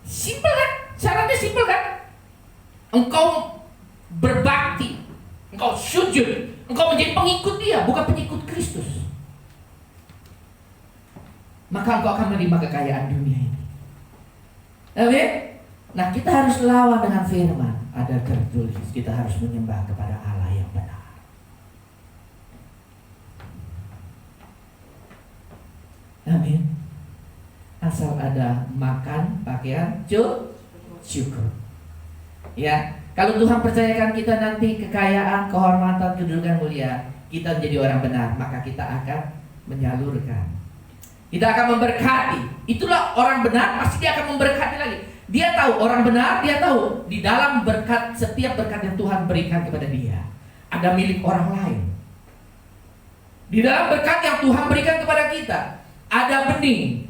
Simpel kan? Syaratnya simpel kan? Engkau berbakti, engkau sujud, engkau menjadi pengikut dia, bukan pengikut Kristus. Maka engkau akan menerima kekayaan dunia ini. Amin. Nah, kita harus lawan dengan firman. ada tertulis kita harus menyembah kepada Allah yang benar. Amin. Asal ada makan, pakaian, cukup. Ya, kalau Tuhan percayakan kita nanti kekayaan, kehormatan, kedudukan mulia, kita menjadi orang benar, maka kita akan menyalurkan. Kita akan memberkati. Itulah orang benar, pasti dia akan memberkati lagi. Dia tahu orang benar, dia tahu di dalam berkat, setiap berkat yang Tuhan berikan kepada dia ada milik orang lain. Di dalam berkat yang Tuhan berikan kepada kita ada benih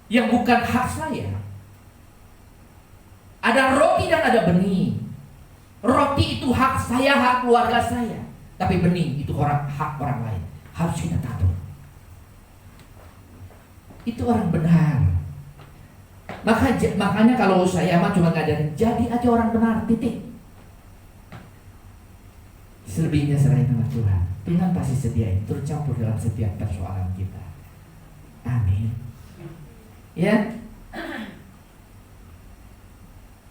yang bukan hak saya. Ada roti dan ada benih. Roti itu hak saya, hak keluarga saya. Tapi benih itu hak orang lain. Harus kita tahu. Itu orang benar. Makanya kalau saya mah cuma ngajarin, jadi aja orang benar, titik. Selebihnya serahin sama Tuhan. Tuhan pasti sediain, tercampur dalam setiap persoalan kita. Amin. Ya,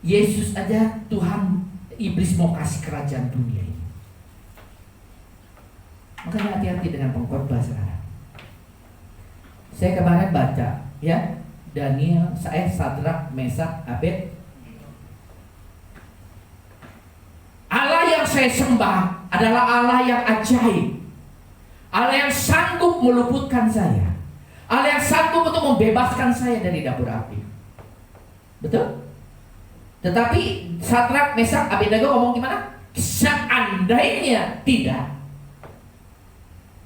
Yesus aja Tuhan, iblis mau kasih kerajaan dunia ini. Makanya hati-hati dengan pengkhotbah sekarang. Saya kemarin baca, ya, Daniel, Sadrak, Mesak, Abed. Allah yang saya sembah adalah Allah yang ajaib. Allah yang sanggup meluputkan saya. Allah yang sanggup untuk membebaskan saya dari dapur api. Betul? Tetapi Sadrak, Mesak, Abednego ngomong gimana? Seandainya tidak,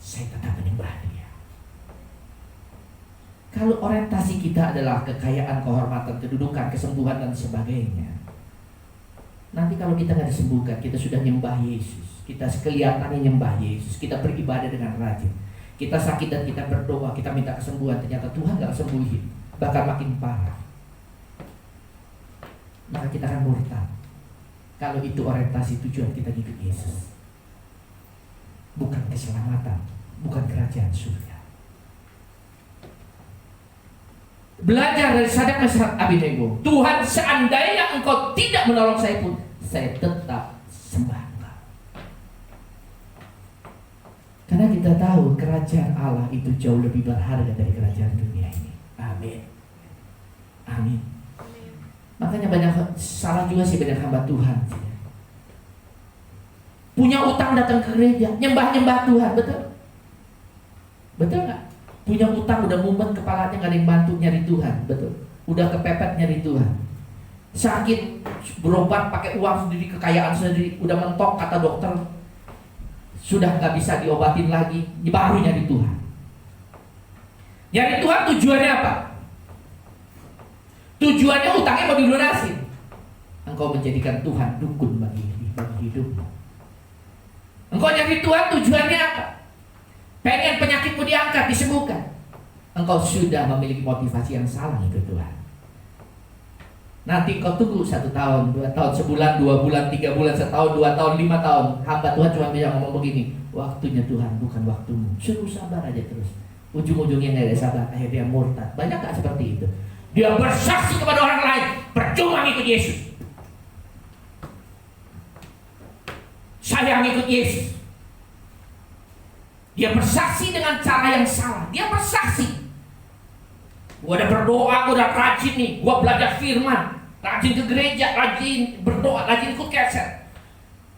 saya tetap menyembah dia. Kalau orientasi kita adalah kekayaan, kehormatan, kedudukan, kesembuhan dan sebagainya, nanti kalau kita nggak disembuhkan, kita sudah nyembah Yesus, kita kelihatannya nyembah Yesus, kita beribadah dengan rajin, kita sakit dan kita berdoa, kita minta kesembuhan, ternyata Tuhan nggak sembuhin, bahkan makin parah, maka kita akan murtad. Kalau itu orientasi tujuan kita hidup Yesus, bukan keselamatan, bukan kerajaan surga. Belajar dari Sadrak, Mesak, Abednego. Tuhan, seandainya engkau tidak menolong saya pun, saya tetap sembah engkau. Karena kita tahu kerajaan Allah itu jauh lebih berharga dari kerajaan dunia ini. Amin. Amin. Makanya banyak salah juga sih banyak hamba Tuhan. Punya utang datang ke gereja, nyembah Tuhan, betul? Betul nggak? Punya utang udah mumet kepalanya, nggak ada yang bantu nyari Tuhan, betul? Udah kepepet nyari Tuhan. Sakit berobat pakai uang sendiri, kekayaan sendiri, udah mentok kata dokter, sudah nggak bisa diobatin lagi, baru nyari Tuhan. Nyari Tuhan tujuannya apa? Tujuannya utangnya mau dilunasin. Engkau menjadikan Tuhan dukun bagi hidupmu. Engkau nyari Tuhan tujuannya apa? Pengen penyakitmu diangkat, disembuhkan. Engkau sudah memiliki motivasi yang salah ikut Tuhan. Nanti kau tunggu 1 tahun, 2 tahun, sebulan, 2 bulan, 3 bulan, 1 tahun, 2 tahun, 5 tahun. Hamba Tuhan cuma bisa ngomong begini, waktunya Tuhan bukan waktumu. Suruh sabar aja terus. Ujung-ujungnya nggak ada sabar, akhirnya murtad. Banyak gak seperti itu? Dia bersaksi kepada orang lain, percuma ngikut Yesus. Saya ngikut Yesus. Dia bersaksi dengan cara yang salah. Dia bersaksi. Gua udah berdoa, gua udah rajin nih, gua belajar firman, rajin ke gereja, rajin berdoa, rajin ikut keset,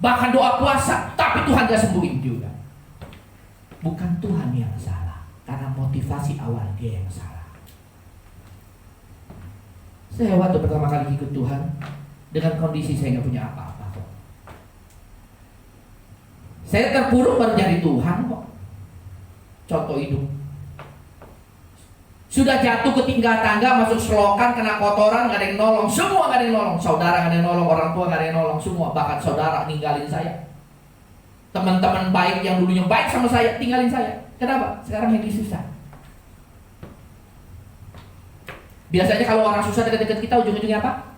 bahkan doa puasa, tapi Tuhan gak sembuhin juga. Bukan Tuhan yang salah, karena motivasi awal dia yang salah. Saya waktu pertama kali ikut Tuhan, dengan kondisi saya gak punya apa-apa kok. Saya terpuruk baru nyari Tuhan kok. Contoh hidup. Sudah jatuh ketinggal tangga, masuk selokan, kena kotoran, gak ada yang nolong. Semua gak ada yang nolong. Saudara gak ada yang nolong, orang tua gak ada yang nolong. Semua, bahkan saudara ninggalin saya. Teman-teman baik yang dulunya baik sama saya, tinggalin saya. Kenapa? Sekarang lagi susah. Biasanya kalau orang susah dekat-dekat kita, ujung-ujungnya apa?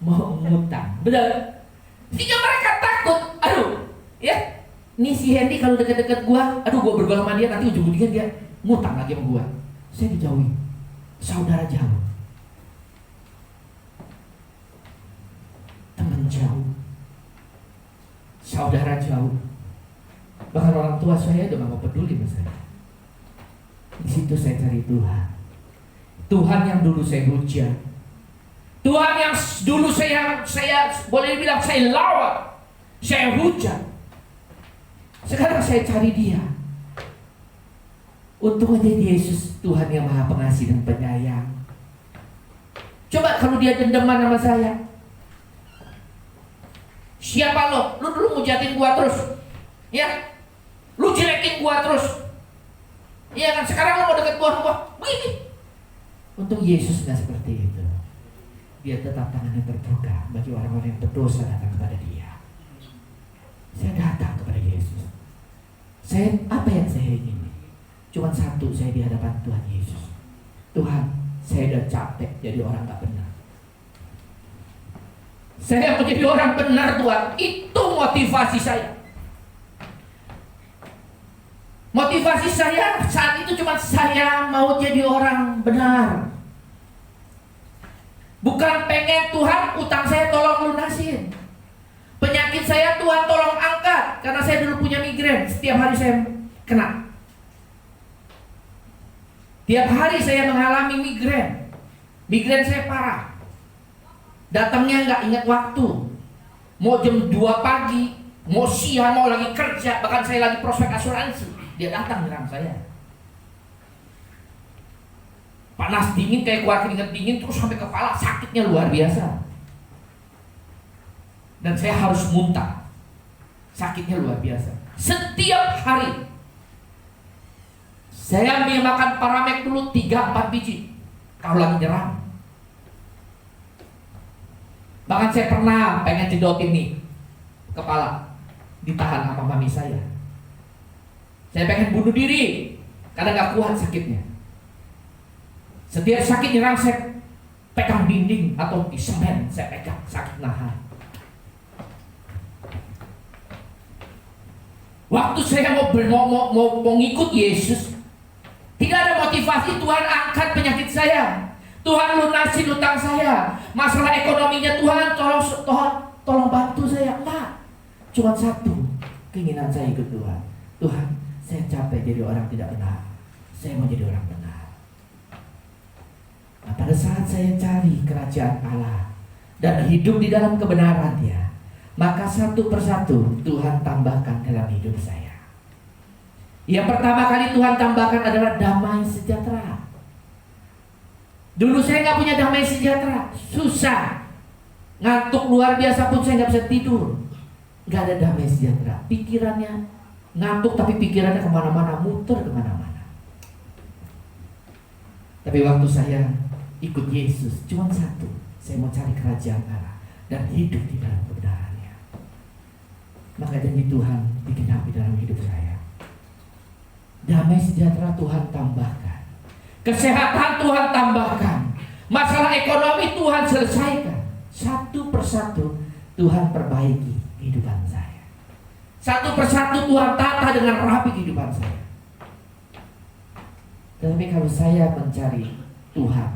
Mau ngutang. Benar? Sehingga mereka takut. Aduh, ya, nih si Hendy kalau deket-deket gua, aduh gua bergaul sama dia, nanti ujung-ujungnya dia ngutang lagi sama gua. Saya dijauhi. Saudara jauh. teman jauh, saudara jauh, bahkan orang tua saya udah gak peduli sama saya. Di situ saya cari Tuhan. Tuhan yang dulu saya hujat, Tuhan yang dulu saya boleh bilang saya lawan, saya hujat. Sekarang saya cari Dia. Untung aja Yesus Tuhan yang Maha Pengasih dan Penyayang. Coba kalau Dia dendaman sama saya, siapa lo? Lu dulu ngujatin gua terus, ya? Lu jelekin gua terus, iya kan? Sekarang lu mau deket gua, begini. Untung Yesus nggak seperti itu. Dia tetap tangannya terbuka bagi orang-orang yang berdosa datang kepada Dia. Saya datang kepada Yesus. Apa yang saya ingin? Cuma satu, saya di hadapan Tuhan Yesus. Tuhan, saya udah capek jadi orang gak benar. Saya mau jadi orang benar, Tuhan. Itu motivasi saya. Motivasi saya saat itu cuma saya mau jadi orang benar. Bukan pengen Tuhan utang saya tolong lunasin. Penyakit saya Tuhan tolong angkat. Karena saya dulu punya migrain. Setiap hari saya kena. Tiap hari saya mengalami migrain. Migrain saya parah. Datangnya nggak ingat waktu. Mau jam 2 pagi, mau siang, mau lagi kerja, bahkan saya lagi prospek asuransi, dia datang nyerang saya. Panas dingin kayak keluar keringat dingin terus sampai kepala, sakitnya luar biasa. Dan saya harus muntah. Sakitnya luar biasa. Setiap hari saya makan Paramek dulu 3-4 biji kalau lagi nyerang. Bahkan saya pernah pengen cedotin nih kepala, ditahan sama mami saya. Saya pengen bunuh diri karena gak kuat sakitnya. Setiap sakit nyerang saya pegang dinding atau di semen, saya pegang, sakit nahan. Waktu saya mau ngikut Yesus, tidak ada motivasi Tuhan angkat penyakit saya, Tuhan lunasin utang saya, masalah ekonominya Tuhan tolong bantu saya. Enggak, cuma satu keinginan saya ikut Tuhan. Tuhan, saya capek jadi orang tidak benar, saya mau jadi orang benar. Nah, pada saat saya cari kerajaan Allah dan hidup di dalam kebenaran-Nya, maka satu persatu Tuhan tambahkan dalam hidup saya. Yang pertama kali Tuhan tambahkan adalah damai sejahtera. Dulu saya nggak punya damai sejahtera, susah, ngantuk luar biasa pun saya nggak bisa tidur, nggak ada damai sejahtera. Pikirannya ngantuk tapi pikirannya kemana-mana, muter kemana-mana. Tapi waktu saya ikut Yesus, cuma satu, saya mau cari kerajaan Allah dan hidup di dalam kebenarannya. Maka janji Tuhan digenapi dalam hidup saya. Damai sejahtera Tuhan tambahkan, kesehatan Tuhan tambahkan, masalah ekonomi Tuhan selesaikan. Satu persatu Tuhan perbaiki kehidupan saya. Satu persatu Tuhan tata dengan rapi kehidupan saya. Tetapi kalau saya mencari Tuhan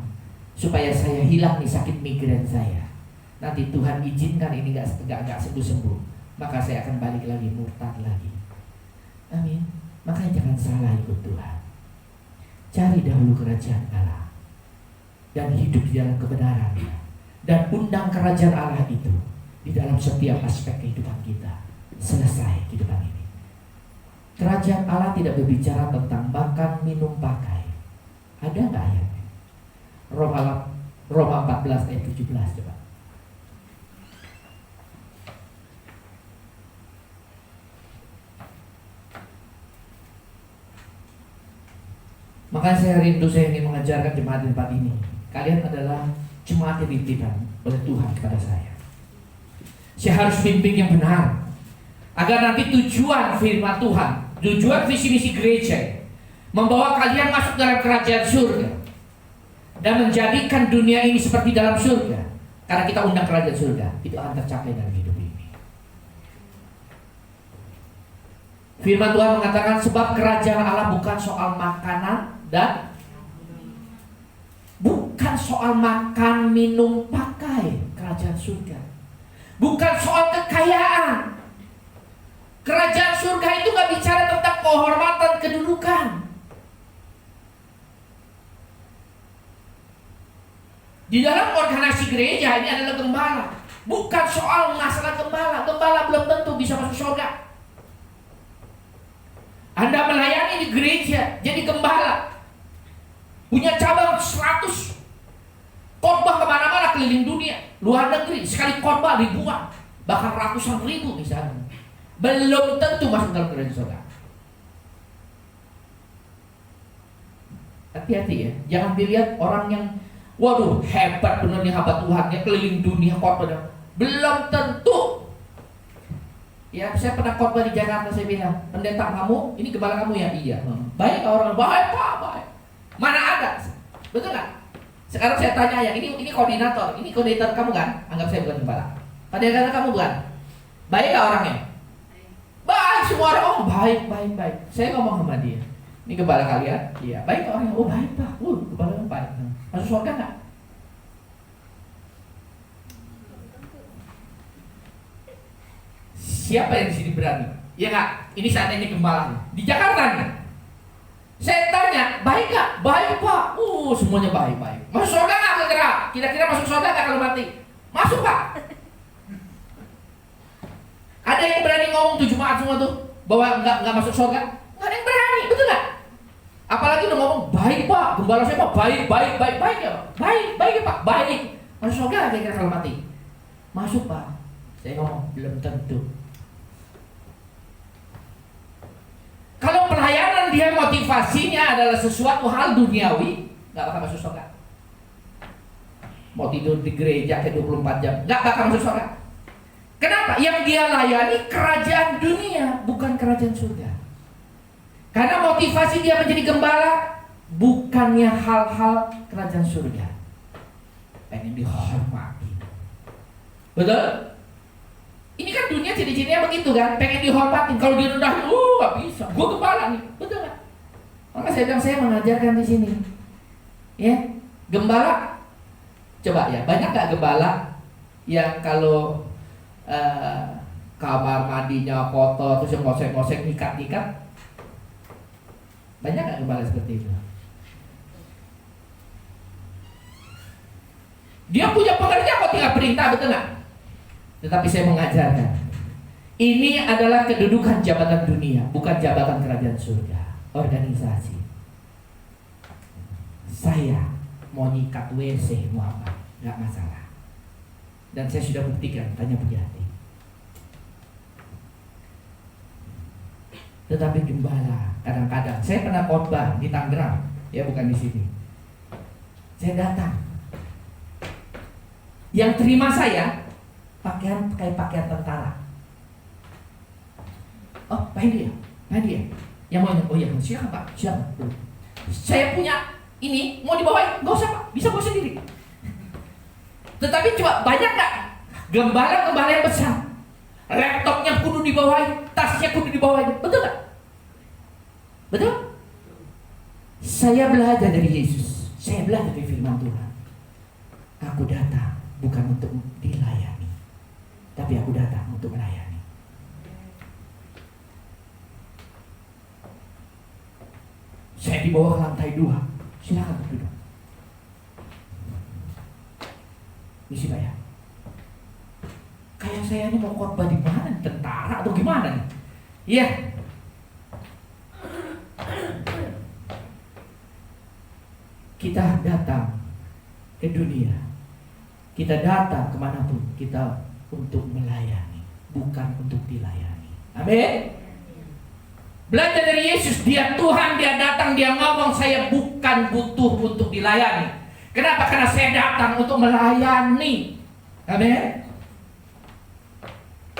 supaya saya hilang nih sakit migrain saya, nanti Tuhan izinkan ini gak sembuh-sembuh, maka saya akan balik lagi, murtad lagi. Amin. Makanya jangan salah ikut Tuhan. Cari dahulu kerajaan Allah dan hidup di dalam kebenaran-Nya, dan undang kerajaan Allah itu di dalam setiap aspek kehidupan kita. Selesai kehidupan ini. Kerajaan Allah tidak berbicara tentang makan, minum, pakai. Ada nggak ayatnya? Roma 14 ayat 17 coba. Maka saya rindu, saya ingin mengajarkan jemaat di tempat ini. Kalian adalah jemaat yang dititipkan oleh Tuhan kepada saya. Saya harus bimbing yang benar, agar nanti tujuan firman Tuhan, tujuan visi misi gereja membawa kalian masuk dalam kerajaan surga dan menjadikan dunia ini seperti dalam surga. Karena kita undang kerajaan surga, itu akan tercapai dalam hidup ini. Firman Tuhan mengatakan, sebab kerajaan Allah bukan soal makanan dan bukan soal makan, minum, pakai. Kerajaan surga bukan soal kekayaan. Kerajaan surga itu gak bicara tentang kehormatan, kedudukan. Di dalam organisasi gereja ini adalah gembala. Bukan soal masalah gembala. Gembala belum tentu bisa masuk surga. Anda melayani di gereja, jadi gembala, punya cabang 100, khotbah kemana-mana keliling dunia, luar negeri, sekali khotbah ribuan, bahkan ratusan ribu misalnya, belum tentu masuk dalam kerajaan surga. Hati-hati ya, jangan dilihat orang yang waduh hebat benar nih hamba Tuhan, dia keliling dunia khotbah, belum tentu. Ya, saya pernah khotbah di Jakarta, saya bilang, pendeta kamu, ini gembala kamu ya? Iya. Baik orang, baik Pak, baik. Mana ada? Betul nggak? Sekarang saya tanya ya, ini koordinator kamu kan? Anggap saya bukan gembala. Koordinator kamu bukan? Baik nggak orangnya? Baik, semua orang, oh baik. Saya ngomong sama dia, ini gembala kalian? Iya. Baik nggak orangnya? Oh baik Pak, gembala baik. Masuk surga nggak? Siapa yang di sini berani? Ya nggak? Ini saatnya ini gembala di Jakarta nih. Saya tanya, baik nggak? Baik Pak. Semuanya baik. Masuk surga nggak kira-kira? Kira-kira masuk surga nggak kalau mati? Masuk Pak. Ada yang berani ngomong tuh jemaat semua tuh bahwa nggak masuk surga? Nggak ada yang berani, betul nggak? Apalagi udah ngomong baik Pak, gembala saya Pak, baik ya Pak, baik ya Pak, baik. Masuk surga nggak kira-kira kalau mati? Masuk Pak. Saya ngomong belum tentu. Kalau pelayanan dia motivasinya adalah sesuatu hal duniawi, nggak bakal masuk surga. Mau tidur di gereja ke 24 jam, nggak bakal masuk surga. Kenapa? Yang dia layani kerajaan dunia, bukan kerajaan surga. Karena motivasi dia menjadi gembala bukannya hal-hal kerajaan surga. Pengen dihormati. Betul? Ini kan dunia ciri-cirinya begitu kan, pengen dihormatin. Kalau direndahin, gak bisa. Gue gembala nih, betul nggak? Maka saya bilang saya mengajarkan di sini, ya gembala. Coba ya, banyak nggak gembala yang kalau kamar mandinya kotor terus yang ngosek-ngosek nyikat-nyikat? Banyak nggak gembala seperti itu? Dia punya pekerja kok tinggal perintah, betul nggak? Tetapi saya mengajarkan, ini adalah kedudukan jabatan dunia, bukan jabatan kerajaan surga. Organisasi. Saya mau nyikat WC, mau apa, nggak masalah. Dan saya sudah buktikan, tanya Bujati. Tetapi gembala, kadang-kadang, saya pernah khotbah di Tangerang, ya bukan di sini. Saya datang, yang terima saya pakai pakaian tentara. Oh, Pak Hendy ya? Yang mau oh ya, silakan Pak, silakan. Saya punya ini, mau dibawain? Gak usah Pak, bisa bawa sendiri. Tetapi coba, banyak gak gembala yang besar? Laptopnya kudu dibawain, tasnya kudu dibawain, betul gak? Betul? Saya belajar dari Yesus, saya belajar dari firman Tuhan. Aku datang bukan untuk dilayani, tapi aku datang untuk melayani. Saya dibawa ke lantai 2. Silakan duduk. Misi Pak ya. Kayak saya ini mau khotbah di mana? Tentara atau gimana nih? Iya. Kita datang ke dunia. Kita datang kemanapun kita untuk melayani, bukan untuk dilayani. Amin. Belajar dari Yesus, dia Tuhan, dia datang, dia ngomong, saya bukan butuh untuk dilayani. Kenapa? Karena saya datang untuk melayani. Amin.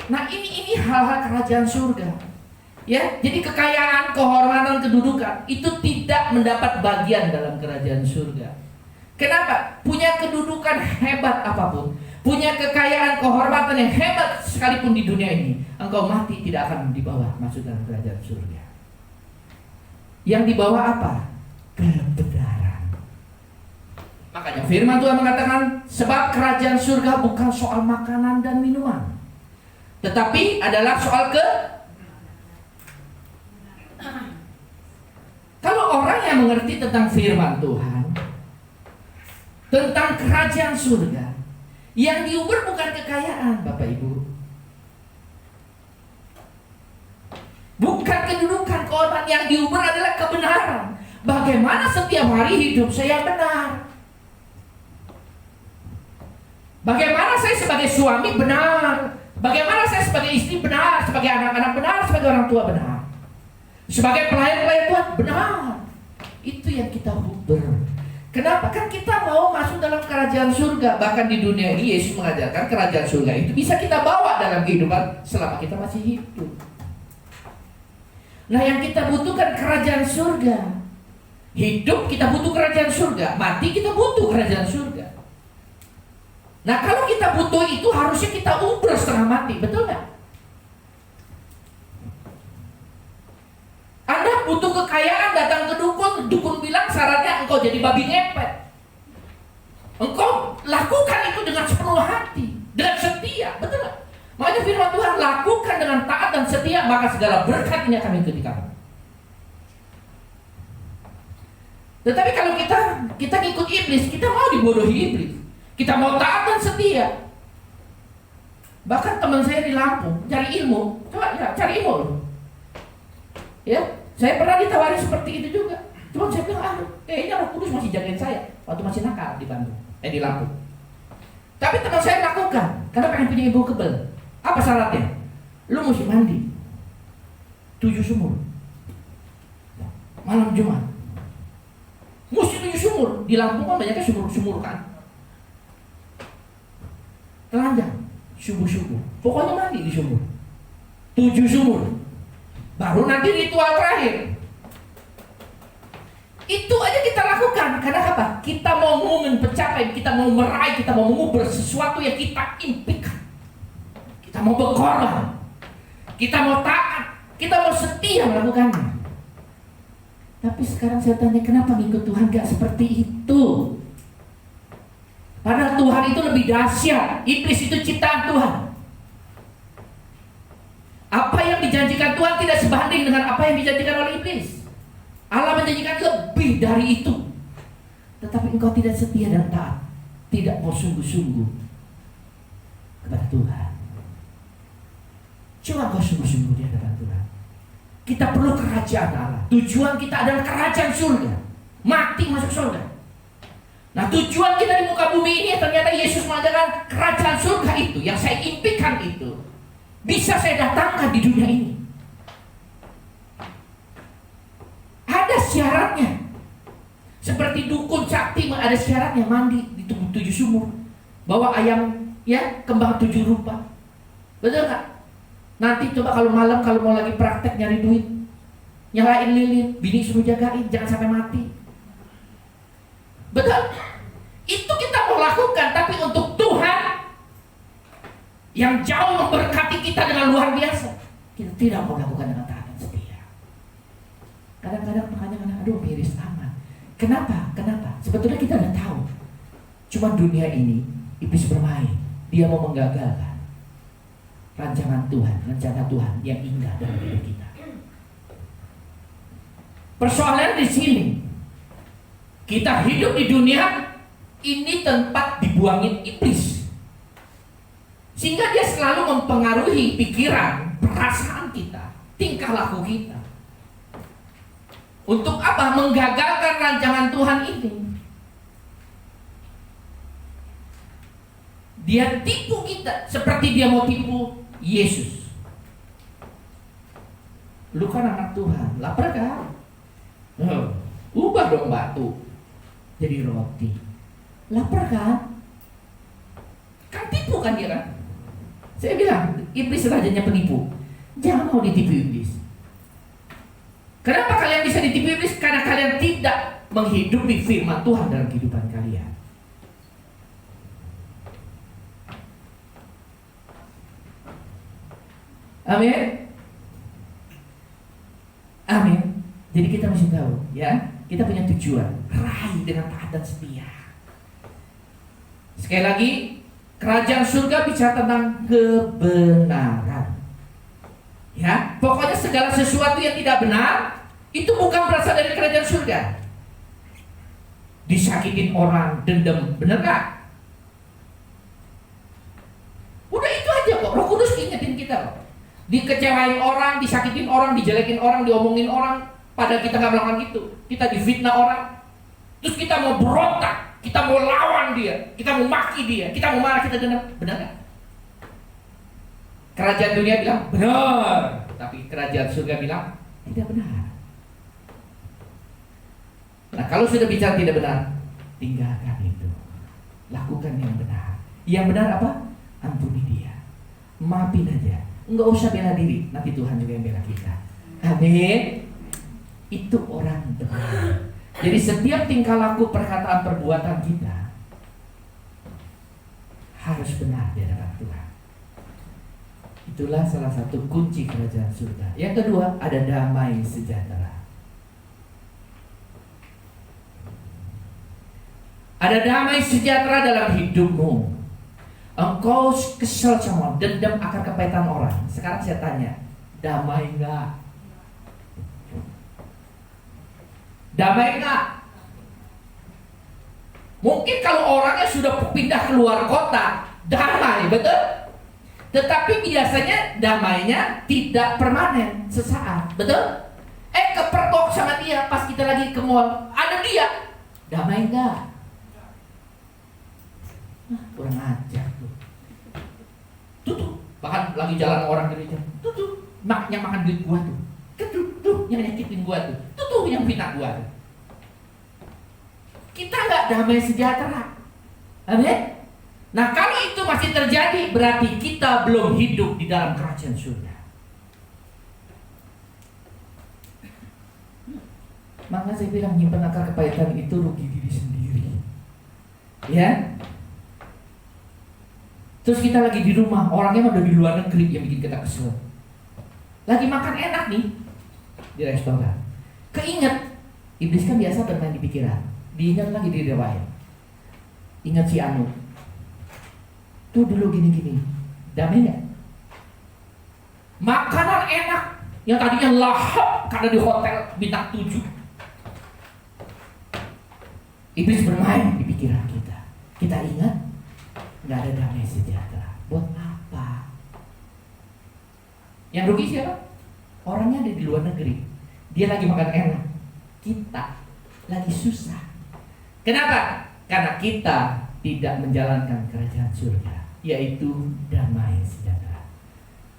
Nah ini hal-hal kerajaan surga. Ya, jadi kekayaan, kehormatan, kedudukan itu tidak mendapat bagian dalam kerajaan surga. Kenapa? Punya kedudukan hebat apapun, punya kekayaan, kehormatan yang hebat sekalipun di dunia ini, engkau mati tidak akan dibawa masuk dalam kerajaan surga. Yang dibawa apa? Kebenaran. Maka Makanya firman Tuhan mengatakan, sebab kerajaan surga bukan soal makanan dan minuman, tetapi adalah soal Kalau orang yang mengerti tentang firman Tuhan, tentang kerajaan surga, yang diuber bukan kekayaan, Bapak Ibu, bukan kedudukan korban, yang diuber adalah kebenaran. Bagaimana setiap hari hidup saya benar, bagaimana saya sebagai suami benar, bagaimana saya sebagai istri benar, sebagai anak-anak benar, sebagai orang tua benar, sebagai pelayan-pelayan Tuhan benar. Itu yang kita uber. Kenapa? Kan kita mau masuk dalam kerajaan surga. Bahkan di dunia ini Yesus mengajarkan kerajaan surga itu bisa kita bawa dalam kehidupan selama kita masih hidup. Nah, yang kita butuhkan kerajaan surga. Hidup kita butuh kerajaan surga, mati kita butuh kerajaan surga. Nah, kalau kita butuh itu harusnya kita uber setengah mati, betul nggak? Anda butuh kekayaan, datang ke dukun, dukun bilang syaratnya engkau jadi babi ngepet. Engkau lakukan itu dengan sepenuh hati, dengan setia, betul nggak? Makanya firman Tuhan, lakukan dengan taat dan setia, maka segala berkat ini akan mengikuti kamu. Tetapi kalau kita ngikut iblis, kita mau dibodohi iblis. Kita mau taat dan setia. Bahkan teman saya di Lampung cari ilmu, coba ya, cari ilmu loh. Ya, saya pernah ditawari seperti itu juga. Cuma saya bilang, kayaknya Roh Kudus masih jagain saya waktu masih nakal di Bandung, di Lampung. Tapi teman saya lakukan karena pengen punya ibu kebel. Apa syaratnya? Lu mesti mandi 7 sumur malam Jumat. Mesti 7 sumur. Di Lampung kan banyaknya sumur-sumur kan. Telanjang subuh-subuh. Pokoknya mandi di sumur 7 sumur. Baru nanti ritual terakhir. Itu aja kita lakukan. Karena apa? Kita mau pencapaian, kita mau meraih, kita mau mengubur sesuatu yang kita impikan. Kita mau berkorban, kita mau taat, kita mau setia melakukannya. Tapi sekarang saya tanya, kenapa ngikut Tuhan gak seperti itu? Padahal Tuhan itu lebih dahsyat. Iblis itu ciptaan Tuhan. Apa yang dijanjikan Tuhan tidak sebanding dengan apa yang dijanjikan oleh iblis. Allah menjanjikan lebih dari itu. Tetapi engkau tidak setia dan taat, tidak mau sungguh-sungguh kepada Tuhan. Coba kau sungguh-sungguh di hadapan Tuhan. Kita perlu kerajaan Allah. Tujuan kita adalah kerajaan surga. Mati masuk surga. Nah, tujuan kita di muka bumi ini ternyata Yesus mengajarkan kerajaan surga itu yang saya impikan itu bisa saya datangkan di dunia ini. Ada syaratnya. Seperti dukun sakti ada syaratnya, mandi di 7 sumur. Bawa ayam ya, kembang 7 rupa. Betul nggak? Nanti coba kalau malam, kalau mau lagi praktek nyari duit, nyalain lilin, bini suruh jagain, jangan sampai mati. Betul? Itu kita mau lakukan, tapi untuk Tuhan yang jauh memberkati kita dengan luar biasa, kita tidak mau lakukan dengan taat dan setia. Kadang-kadang makanya, aduh miris amat. Kenapa? Sebetulnya kita udah tahu. Cuma dunia ini, iblis bermain. Dia mau menggagalkan rancangan Tuhan, rencana Tuhan yang indah dalam hidup kita. Persoalan di sini, kita hidup di dunia ini tempat dibuangin iblis, sehingga dia selalu mempengaruhi pikiran, perasaan kita, tingkah laku kita. Untuk apa? Menggagalkan rancangan Tuhan ini. Dia tipu kita seperti dia mau tipu Yesus. Lu kan anak Tuhan, lapar kan? Ubah dong batu jadi roti. Lapar kan? Kan tipu kan dia kan? Saya bilang, iblis rajanya penipu. Jangan mau ditipu iblis. Kenapa kalian bisa ditipu iblis? Karena kalian tidak menghidupi firman Tuhan dalam kehidupan kalian. Amin. Amin. Jadi kita mesti tahu ya, kita punya tujuan, raih dengan taat dan setia. Sekali lagi, kerajaan surga bicara tentang kebenaran. Ya, pokoknya segala sesuatu yang tidak benar itu bukan berasal dari kerajaan surga. Disakitin orang, dendam, benar gak? Udah itu aja kok. Roh Kudus ingetin kita kok. Dikecewain orang, disakitin orang, dijelekin orang, diomongin orang, padahal kita nggak melakukan itu. Kita difitnah orang, terus kita mau berontak, kita mau lawan dia, kita mau maki dia, kita mau marah, kita dendam. Benar gak? Kerajaan dunia bilang benar, tapi kerajaan surga bilang tidak benar. Nah, kalau sudah bicara tidak benar, tinggalkan itu. Lakukan yang benar. Yang benar apa? Ampuni dia, maafin aja. Enggak usah bela diri, nanti Tuhan juga yang bela kita. Amin. Itu orang benar. Jadi setiap tingkah laku, perkataan, perbuatan kita harus benar di hadapan Tuhan. Itulah salah satu kunci kerajaan surga. Yang kedua, ada damai sejahtera. Ada damai sejahtera dalam hidupmu. Engkau kesel sama, dendam akan kepahitan orang. Sekarang saya tanya, damai enggak? Damai enggak? Mungkin kalau orangnya sudah pindah keluar kota, damai, betul? Tetapi biasanya damainya tidak permanen, sesaat, betul? Kepergok sama dia pas kita lagi ke mall, ada dia, damai enggak? Kurang ajar tuh. Tuh, bahkan lagi jalan orang gereja, tuh, yang makan duit gua tuh, tuh, yang nyakitin gua tuh, yang fitnah gua tuh. Kita nggak damai sejahtera, amin. Nah, kalau itu masih terjadi, berarti kita belum hidup di dalam kerajaan surga. Maka saya bilang nyimpen akar kepahitan itu rugi diri sendiri. Ya. Terus kita lagi di rumah, orangnya udah di luar negeri yang bikin kita kesel. Lagi makan enak nih di restoran. Keinget, iblis kan biasa bermain di pikiran. Diingat lagi di riwayat. Ingat si Anu. Tuh dulu gini-gini. Damai gak? Makanan enak yang tadinya lahap karena di hotel bintang 7. Iblis bermain di pikiran kita. Kita ingat, nggak ada damai sejahtera. Buat apa? Yang rugi siapa? Orangnya ada di luar negeri. Dia lagi makan enak. Kita lagi susah. Kenapa? Karena kita tidak menjalankan kerajaan surga, yaitu damai sejahtera.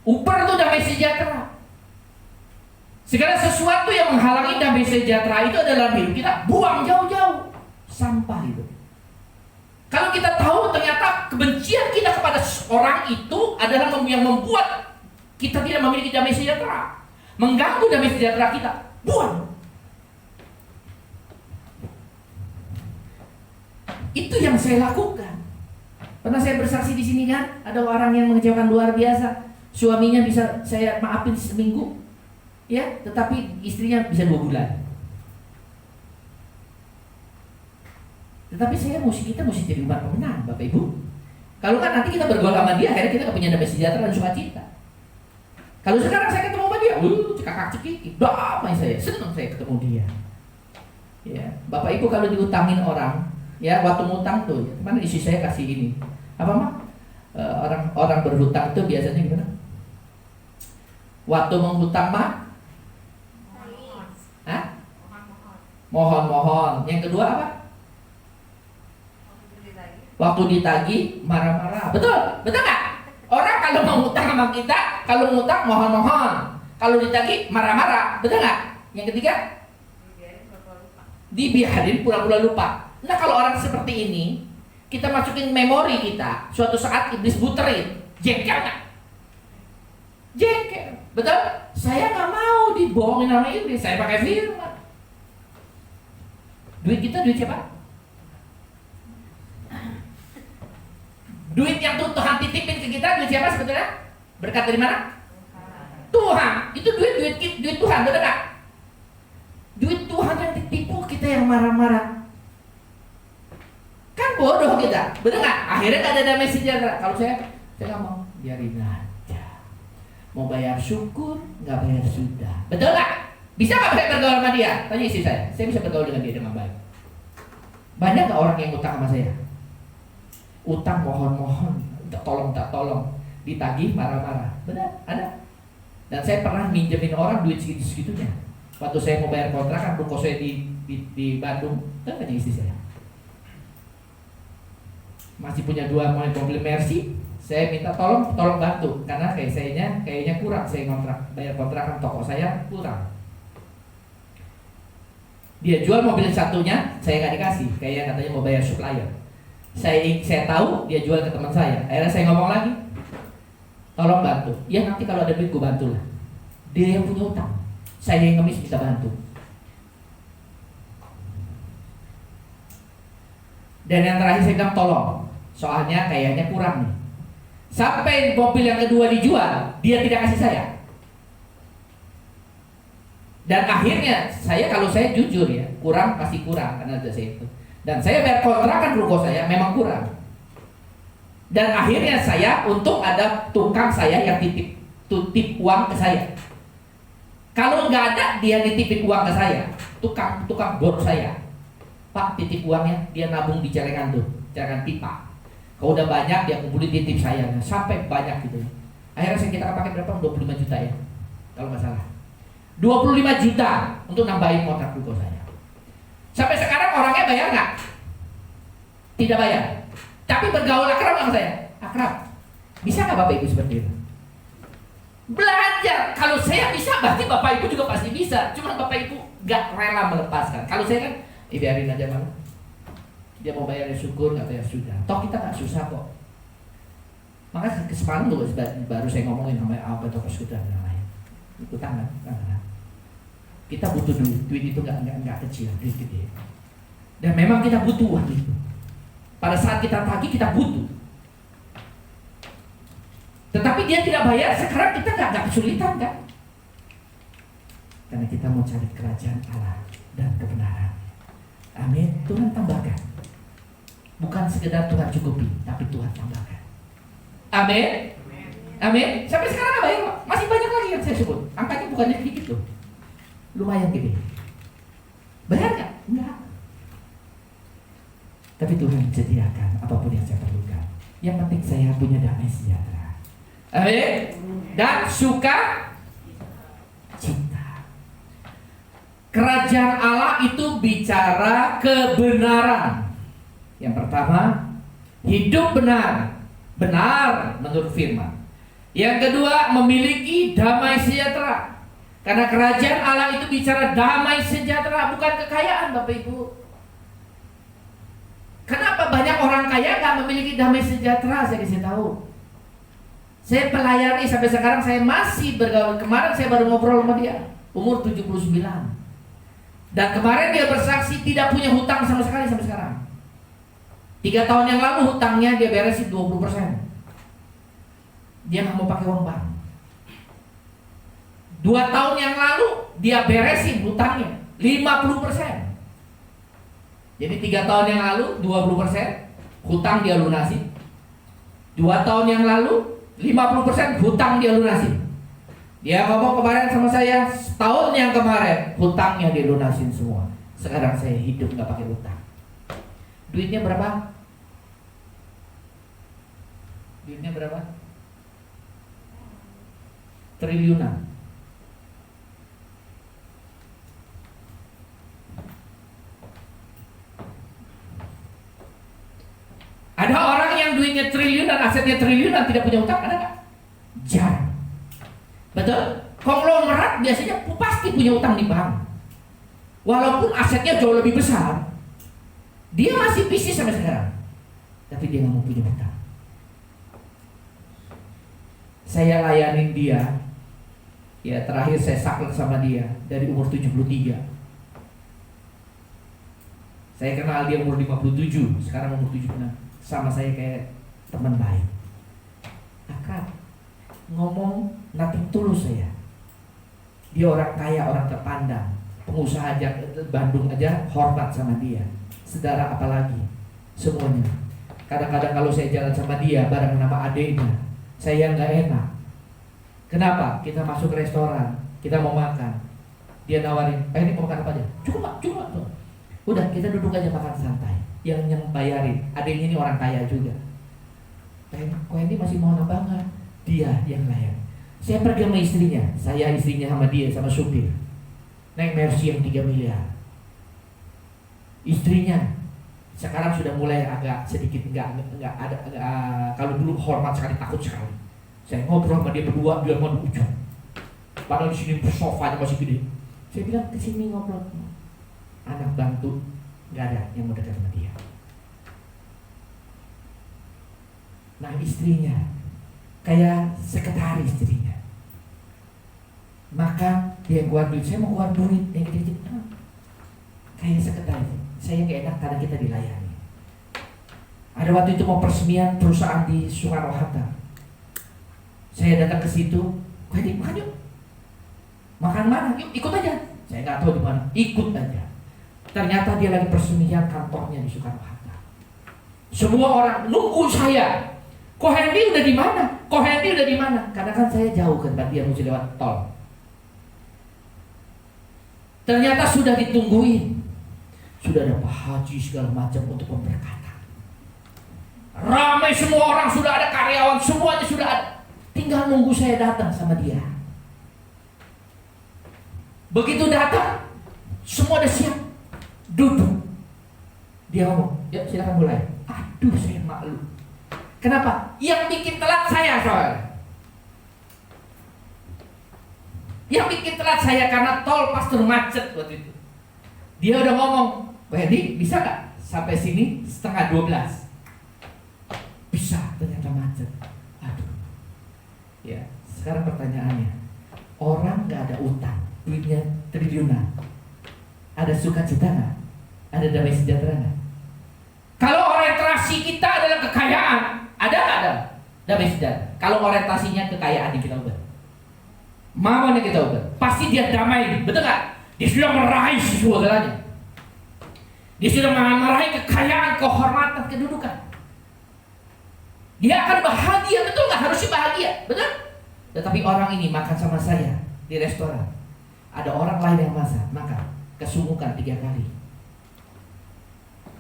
Upper itu damai sejahtera. Segala sesuatu yang menghalangi damai sejahtera itu adalah hidup kita, buang jauh-jauh. Sampah itu. Kalau kita tahu ternyata kebencian kita kepada orang itu adalah yang membuat kita tidak memiliki damai sejahtera, mengganggu damai sejahtera kita, buang. Itu yang saya lakukan. Pernah saya bersaksi di sini kan, ada orang yang mengecewakan luar biasa. Suaminya bisa saya maafin seminggu, ya, tetapi istrinya bisa 2 bulan. Tetapi kita mesti jadi umat pemenang, Bapak Ibu. Kalau kan nanti kita bergaul sama dia, akhirnya kita punya damai sejahtera dan sukacita. Kalau sekarang saya ketemu sama dia, cekakak-cekik, damai saya, senang saya ketemu dia. Ya, Bapak Ibu kalau diutangin orang, ya waktu ngutang tuh, mana isi saya kasih ini, apa mah? Orang berhutang itu biasanya gimana? Waktu menghutang mah? Mohon. Yang kedua apa? Waktu ditagih marah-marah. Betul nggak? Orang kalau mau ngutang sama kita, kalau ngutang mohon-mohon, kalau ditagih marah-marah. Betul nggak? Yang ketiga? Dibiarin pura-pura lupa. Nah, kalau orang seperti ini, kita masukin memori kita, suatu saat iblis buterin, jengkel nggak? Jengkel, betul? Saya nggak mau dibohongin sama iblis, saya pakai firman. Duit kita duit siapa? Duit yang Tuhan titipin ke kita duit siapa sebetulnya? Berkat dari mana? Tuhan. Itu duit Tuhan, betul nggak? Duit Tuhan yang ditipu, kita yang marah-marah. Kan bodoh kita, bener nggak? Akhirnya nggak ada damai sejahtera. Kalau saya nggak mau, biarin aja. Mau bayar syukur, nggak bayar sudah. Betul nggak? Bisa nggak saya bergaul sama dia? Tanya istri saya bisa bergaul dengan dia dengan baik. Banyak nggak orang yang utang sama saya? Utang mohon-mohon, tak tolong, ditagih marah-marah. Benar, ada. Dan saya pernah minjemin orang duit segitu-segitunya. Waktu saya mau bayar kontrakan ruko saya di Bandung, kan tanya istri saya. Masih punya 2 mobil Mercy, saya minta tolong bantu karena kayaknya kurang saya bayar kontrakan toko saya kurang. Dia jual mobil satunya, saya nggak dikasih, kayaknya katanya mau bayar supplier. Saya tahu dia jual ke teman saya. Akhirnya saya ngomong lagi, tolong bantu. Ya nanti kalau ada duit gue bantu lah. Dia yang punya utang, saya yang ngemis bisa bantu. Dan yang terakhir saya bilang tolong, soalnya kayaknya kurang nih. Sampai mobil yang kedua dijual, dia tidak kasih saya. Dan akhirnya kalau saya jujur ya, kurang pasti kurang karena ada saya itu. Dan saya bayar kontrakan ruko saya memang kurang. Dan akhirnya saya untung ada tukang saya yang titip uang ke saya. Kalau nggak ada dia nitipin uang ke saya, tukang bor saya. Pak titip uangnya, dia nabung di celengan tuh, celengan pipa. Kalau udah banyak dia kumpulin titip saya, sampai banyak gitu. Akhirnya kita pakai berapa? 25 juta ya, kalau nggak salah. 25 juta untuk nambahin kontrak ruko saya. Sampai sekarang orangnya bayar nggak? Tidak bayar. Tapi bergaul akrab sama saya, akrab. Bisa nggak Bapak Ibu seperti itu? Belajar. Kalau saya bisa, berarti Bapak Ibu juga pasti bisa. Cuma Bapak Ibu nggak rela melepaskan. Kalau saya kan, biarin aja malah. Dia mau bayar ya syukur, nggak bayar sudah. Toh kita nggak susah kok. Makanya kesempatan dulu baru saya ngomongin sama apa toko sudah dan lain. Utang kan? Kita butuh duit itu nggak kecil, duit gede. Dan memang kita butuh uang itu. Pada saat kita tagih kita butuh. Tetapi dia tidak bayar, sekarang kita nggak kesulitan kan? Karena kita mau cari kerajaan Allah dan kebenaran. Amin. Tuhan tambahkan. Bukan sekedar Tuhan cukupi, tapi Tuhan tambahkan. Amin. Amin. Sampai sekarang nggak bayar, masih banyak lagi yang saya sebut. Angkanya bukannya sedikit loh, lumayan gede. Bayar nggak? Enggak. Tapi Tuhan sediakan apapun yang saya perlukan. Yang penting saya punya damai sejahtera. Amin. Dan suka cita. Kerajaan Allah itu bicara kebenaran. Yang pertama, hidup benar. Benar menurut firman. Yang kedua, memiliki damai sejahtera. Karena kerajaan Allah itu bicara damai sejahtera, bukan kekayaan Bapak Ibu. Kenapa banyak orang kaya gak memiliki damai sejahtera? Saya kasih tahu. Saya pelayani sampai sekarang, saya masih bergaul. Kemarin saya baru ngobrol sama dia, umur 79. Dan kemarin dia bersaksi tidak punya hutang sama sekali sampai sekarang. 3 tahun yang lalu hutangnya dia beresin 20%. Dia gak mau pakai uang bank. 2 tahun yang lalu dia beresin hutangnya 50%. Jadi 3 tahun yang lalu 20% hutang dia lunasi. 2 tahun yang lalu 50% hutang dia lunasi. Dia ngomong kemarin sama saya, setahun yang kemarin hutangnya dia lunasin semua. Sekarang saya hidup gak pakai hutang. Duitnya berapa? Duitnya berapa? Triliunan. Ada orang yang duitnya triliunan, asetnya triliunan, tidak punya utang, ada nggak? Jarang. Betul? Konglomerat biasanya pasti punya utang di bank. Walaupun asetnya jauh lebih besar, dia masih bisnis sampai sekarang. Tapi dia nggak mau punya utang. Saya layanin dia. Ya terakhir saya saklek sama dia dari umur 73. Saya kenal dia umur 57, sekarang umur 76. Sama saya kayak teman baik, akrab, ngomong nothing tulus saya. Dia orang kaya, orang terpandang, pengusaha aja Bandung aja hormat sama dia. Saudara apalagi, semuanya. Kadang-kadang kalau saya jalan sama dia bareng nama adiknya, saya nggak enak. Kenapa? Kita masuk restoran, kita mau makan, dia nawarin, ini mau makan apa aja? Cukup Pak, cukup Pak. Udah, kita duduk aja makan santai. Yang bayarin, adiknya ini orang kaya juga. Kok ini masih mau nambah nggak? Dia yang layan. Saya pergi sama istrinya, saya istrinya sama dia, sama supir. Naik Mercy yang 3 miliar. Istrinya sekarang sudah mulai agak sedikit enggak ada kalau dulu hormat sekali, takut sekali. Saya ngobrol sama dia berdua, dia mau ujung. Padahal di sini sofanya masih gede. Saya bilang ke sini ngobrol. Anak bantu nggak ada yang mau dekat sama dia. Nah istrinya kayak sekretaris istrinya. Maka dia keluar duit, saya mau keluar duit yang gede-gede. Kayak sekretaris. Saya nggak enak karena kita dilayani. Ada waktu itu mau peresmian perusahaan di Soekarno-Hatta. Saya datang ke situ, makan yuk. Makan mana? Yuk ikut aja. Saya nggak tahu di mana. Ikut aja. Ternyata dia lagi peresmian kantornya di Soekarno-Hatta. Semua orang nunggu saya. Ko Hendy udah di mana? Ko Hendy udah di mana? Karena kan saya jauh kan, dia mesti lewat tol. Ternyata sudah ditungguin. Sudah ada Pak Haji segala macam untuk memberkati. Ramai semua orang, sudah ada karyawan, semuanya sudah ada. Tinggal nunggu saya datang sama dia. Begitu datang, semua udah siap. Duduk. Dia ngomong, ya silakan mulai. Aduh, saya malu. Kenapa? Yang bikin telat saya soalnya. Yang bikin telat saya karena tol pastor macet waktu itu. Dia udah ngomong, Wendy bisa gak sampai sini setengah 12? Bisa, ternyata macet. Aduh. Ya, sekarang pertanyaannya, orang gak ada utang, duitnya triliunan, ada sukacita gak? Ada damai sejahtera gak? Kalau orientasi kita adalah kekayaan, ada gak ada damai sejahtera? Kalau orientasinya kekayaan yang kita ubah, mamanya kita ubah, pasti dia damai, betul gak? Dia sudah meraih segalanya. Dia sudah meraih kekayaan, kehormatan, kedudukan. Dia akan bahagia, betul nggak? Harusnya bahagia, betul? Tetapi orang ini makan sama saya di restoran. Ada orang lain yang masak, maka kesunggukan 3 kali.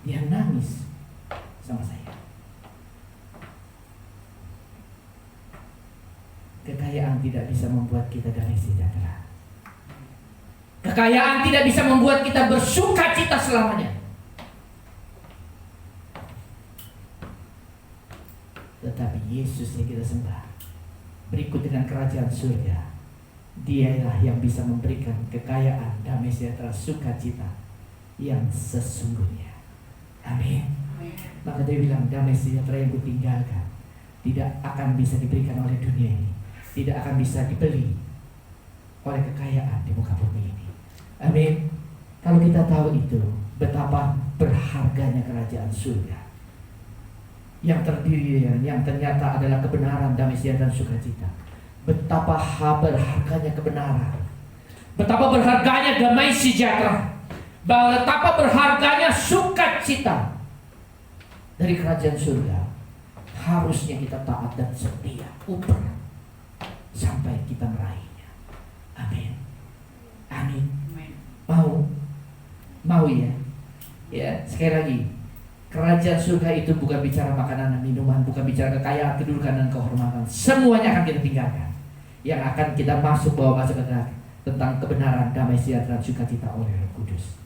Dia nangis sama saya. Kekayaan tidak bisa membuat kita damai sejahtera. Kekayaan tidak bisa membuat kita bersuka cita selamanya. Tetapi Yesus yang kita sembah, berikut dengan kerajaan surga, Dialah yang bisa memberikan kekayaan, damai sejahtera, sukacita yang sesungguhnya. Amin. Maka dia bilang, damai sejahtera yang kutinggalkan tidak akan bisa diberikan oleh dunia ini, tidak akan bisa dibeli oleh kekayaan di muka bumi ini. Amin. Kalau kita tahu itu, betapa berharganya kerajaan surga yang terdiri yang ternyata adalah kebenaran, damai sejahtera, dan sukacita. Betapa berharganya kebenaran, betapa berharganya damai sejahtera, betapa berharganya sukacita dari kerajaan surga. Harusnya kita taat dan setia, uper sampai kita meraihnya. Amin. Amin. Mau ya? Ya, sekali lagi. Kerajaan surga itu bukan bicara makanan dan minuman, bukan bicara kekayaan, kedudukan dan kehormatan. Semuanya akan kita tinggalkan. Yang akan kita bawa masuk ke neraka tentang kebenaran, damai sejahtera, dan sukacita oleh Roh Kudus.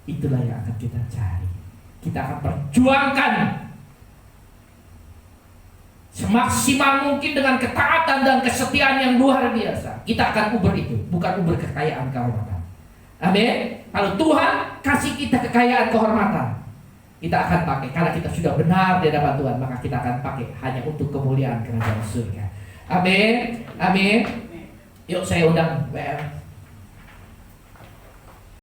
Itulah yang akan kita cari. Kita akan perjuangkan semaksimal mungkin dengan ketaatan dan kesetiaan yang luar biasa. Kita akan uber itu, bukan uber kekayaan, kehormatan. Amin. Kalau Tuhan kasih kita kekayaan, kehormatan, kita akan pakai. Karena kita sudah benar di hadapan Tuhan, maka kita akan pakai hanya untuk kemuliaan kerajaan surga. Amin. Amin. Yuk saya undang WL.